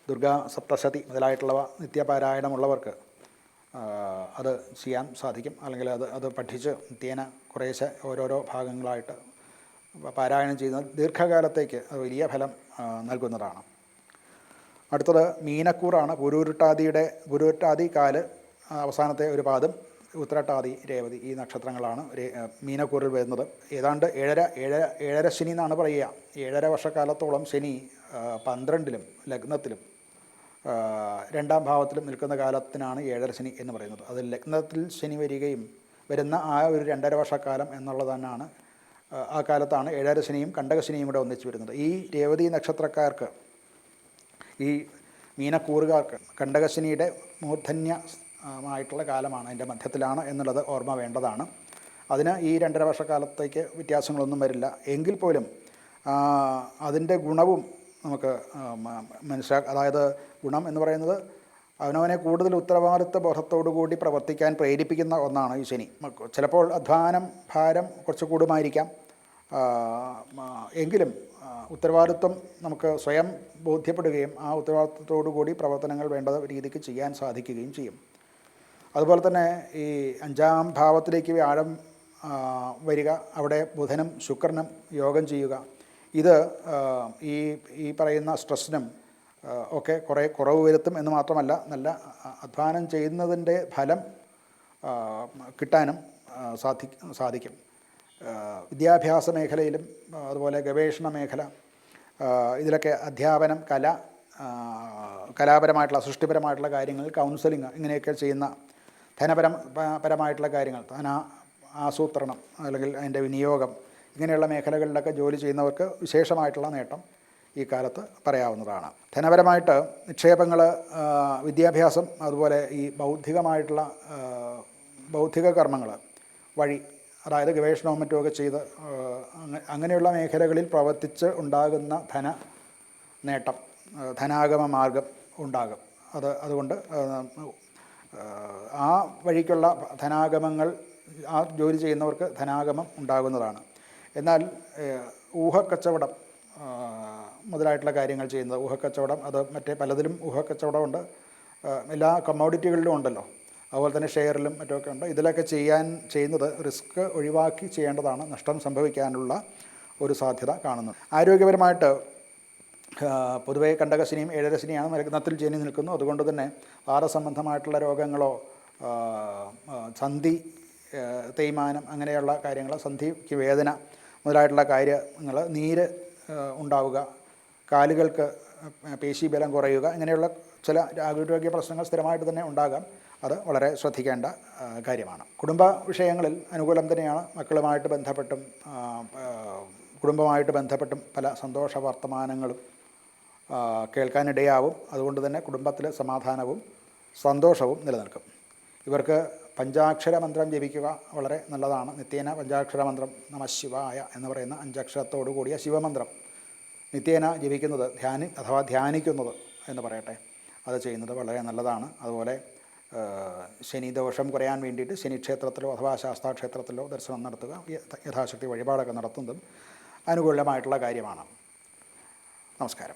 ദുർഗാ സപ്തശതി മുതലായിട്ടുള്ളവ നിത്യപാരായണമുള്ളവർക്ക് അത് ചെയ്യാൻ സാധിക്കും. അല്ലെങ്കിൽ അത് പഠിച്ച് നിത്യേന കുറേശ്ശെ ഓരോരോ ഭാഗങ്ങളായിട്ട് പാരായണം ചെയ്യുന്നത് ദീർഘകാലത്തേക്ക് അത് വലിയ ഫലം നൽകുന്നതാണ്. അടുത്തത് മീനക്കൂറാണ്. പുരൂരുട്ടാതി കാല് അവസാനത്തെ ഒരു പാദം, ഉത്രട്ടാതി, രേവതി, ഈ നക്ഷത്രങ്ങളാണ് മീനക്കൂറിൽ വരുന്നത്. ഏതാണ്ട് ഏഴര ശനി എന്നാണ് പറയുക. 7.5 വർഷക്കാലത്തോളം ശനി 12-ലും ലഗ്നത്തിലും 2-ാം ഭാവത്തിലും നിൽക്കുന്ന കാലത്തിനാണ് 7.5 ശനി എന്ന് പറയുന്നത്. അത് ലഗ്നത്തിൽ ശനി വരുന്ന ആ ഒരു 2.5 വർഷക്കാലം എന്നുള്ളത് തന്നെയാണ്. ആ കാലത്താണ് 7.5 ശനിയും കണ്ടകശനിയും കൂടെ ഒന്നിച്ച് വരുന്നത്. ഈ രേവതി നക്ഷത്രക്കാർക്ക്, ഈ മീനക്കൂറുകാർക്ക് കണ്ടകശനിയുടെ മൂർധന്യമായിട്ടുള്ള കാലമാണ്, അതിൻ്റെ മധ്യത്തിലാണ് എന്നുള്ളത് ഓർമ്മ വേണ്ടതാണ്. അതിന് ഈ 2.5 വർഷക്കാലത്തേക്ക് വ്യത്യാസങ്ങളൊന്നും വരില്ല. എങ്കിൽ പോലും അതിൻ്റെ ഗുണവും നമുക്ക് അതായത് ഗുണം എന്ന് പറയുന്നത് അവനവനെ കൂടുതൽ ഉത്തരവാദിത്വ ബോധത്തോടു കൂടി പ്രവർത്തിക്കാൻ പ്രേരിപ്പിക്കുന്ന ഒന്നാണ് ഈ ശനി. ചിലപ്പോൾ അധ്വാനം, ഭാരം കുറച്ച് കൂടുമായിരിക്കാം. എങ്കിലും ഉത്തരവാദിത്വം നമുക്ക് സ്വയം ബോധ്യപ്പെടുകയും ആ ഉത്തരവാദിത്വത്തോടു കൂടി പ്രവർത്തനങ്ങൾ വേണ്ട രീതിക്ക് ചെയ്യാൻ സാധിക്കുകയും ചെയ്യും. അതുപോലെ തന്നെ ഈ 5-ാം ഭാവത്തിലേക്ക് വ്യാഴം വരിക, അവിടെ ബുധനും ശുക്രനും യോഗം ചെയ്യുക, ഇത് ഈ പറയുന്ന സ്ട്രെസ്സിനും ഒക്കെ കുറേ കുറവ് വരുത്തും എന്ന് മാത്രമല്ല, നല്ല അധ്വാനം ചെയ്യുന്നതിൻ്റെ ഫലം കിട്ടാനും സാധിക്കും. വിദ്യാഭ്യാസ മേഖലയിലും അതുപോലെ ഗവേഷണ മേഖല, ഇതിലൊക്കെ അധ്യാപനം, കലാപരമായിട്ടുള്ള സൃഷ്ടിപരമായിട്ടുള്ള കാര്യങ്ങൾ, കൗൺസിലിംഗ്, ഇങ്ങനെയൊക്കെ ചെയ്യുന്ന ധനപരമായിട്ടുള്ള കാര്യങ്ങൾ, ആസൂത്രണം അല്ലെങ്കിൽ അതിൻ്റെ വിനിയോഗം, ഇങ്ങനെയുള്ള മേഖലകളിലൊക്കെ ജോലി ചെയ്യുന്നവർക്ക് വിശേഷമായിട്ടുള്ള നേട്ടം ഈ കാലത്ത് പറയാവുന്നതാണ്. ധനപരമായിട്ട് നിക്ഷേപങ്ങൾ, വിദ്യാഭ്യാസം, അതുപോലെ ഈ ബൗദ്ധിക കർമ്മങ്ങൾ വഴി, അതായത് ഗവേഷണവും മറ്റുമൊക്കെ ചെയ്ത് അങ്ങനെയുള്ള മേഖലകളിൽ പ്രവർത്തിച്ച് ഉണ്ടാകുന്ന നേട്ടം, ധനാഗമ മാർഗം ഉണ്ടാകും. അതുകൊണ്ട് ആ വഴിക്കുള്ള ധനാഗമങ്ങൾ, ആ ജോലി ചെയ്യുന്നവർക്ക് ധനാഗമം ഉണ്ടാകുന്നതാണ്. എന്നാൽ ഊഹക്കച്ചവടം മുതലായിട്ടുള്ള കാര്യങ്ങൾ ചെയ്യുന്നത്, ഊഹക്കച്ചവടം, അത് മറ്റേ പലതിലും ഊഹക്കച്ചവടമുണ്ട്, എല്ലാ കമ്മോഡിറ്റികളിലും ഉണ്ടല്ലോ, അതുപോലെ തന്നെ ഷെയറിലും മറ്റുമൊക്കെ ഉണ്ട്. ഇതിലൊക്കെ ചെയ്യുന്നത് റിസ്ക് ഒഴിവാക്കി ചെയ്യേണ്ടതാണ്. നഷ്ടം സംഭവിക്കാനുള്ള ഒരു സാധ്യത കാണുന്നു. ആരോഗ്യപരമായിട്ട് പൊതുവേ കണ്ടകശനിയും ഏഴരശനിയാണ് ലഗ്നത്തിൽ ശനി നിൽക്കുന്നു. അതുകൊണ്ട് തന്നെ വാദസംബന്ധമായിട്ടുള്ള രോഗങ്ങളോ സന്ധി തേയ്മാനം അങ്ങനെയുള്ള കാര്യങ്ങൾ, സന്ധിക്ക് വേദന മുതലായിട്ടുള്ള കാര്യങ്ങൾ, നീര് ഉണ്ടാവുക, കാലുകൾക്ക് പേശീബലം കുറയുക, ഇങ്ങനെയുള്ള ചില ആരോഗ്യ പ്രശ്നങ്ങൾ സ്ഥിരമായിട്ട് തന്നെ ഉണ്ടാകാം. അത് വളരെ ശ്രദ്ധിക്കേണ്ട കാര്യമാണ്. കുടുംബ വിഷയങ്ങളിൽ അനുകൂലം തന്നെയാണ്. മക്കളുമായിട്ട് ബന്ധപ്പെട്ടും കുടുംബമായിട്ട് ബന്ധപ്പെട്ടും പല സന്തോഷ വർത്തമാനങ്ങളും കേൾക്കാനിടയാവും. അതുകൊണ്ട് തന്നെ കുടുംബത്തിൽ സമാധാനവും സന്തോഷവും നിലനിൽക്കും. ഇവർക്ക് പഞ്ചാക്ഷര മന്ത്രം ജപിക്കുക വളരെ നല്ലതാണ്. നിത്യേന പഞ്ചാക്ഷര മന്ത്രം നമഃശിവായ എന്ന് പറയുന്ന 5 അക്ഷരത്തോടു കൂടിയ ശിവമന്ത്രം നിത്യേന ജപിക്കുന്നത്, ധ്യാനിക്കുന്നത് എന്ന് പറയട്ടെ, അത് ചെയ്യുന്നത് വളരെ നല്ലതാണ്. അതുപോലെ ശനിദോഷം കുറയാൻ വേണ്ടിയിട്ട് ശനിക്ഷേത്രത്തിലോ അഥവാ ശാസ്താക്ഷേത്രത്തിലോ ദർശനം നടത്തുക, യഥാശക്തി വഴിപാടൊക്കെ നടത്തുന്നതും അനുകൂലമായിട്ടുള്ള കാര്യമാണ്. നമസ്കാരം.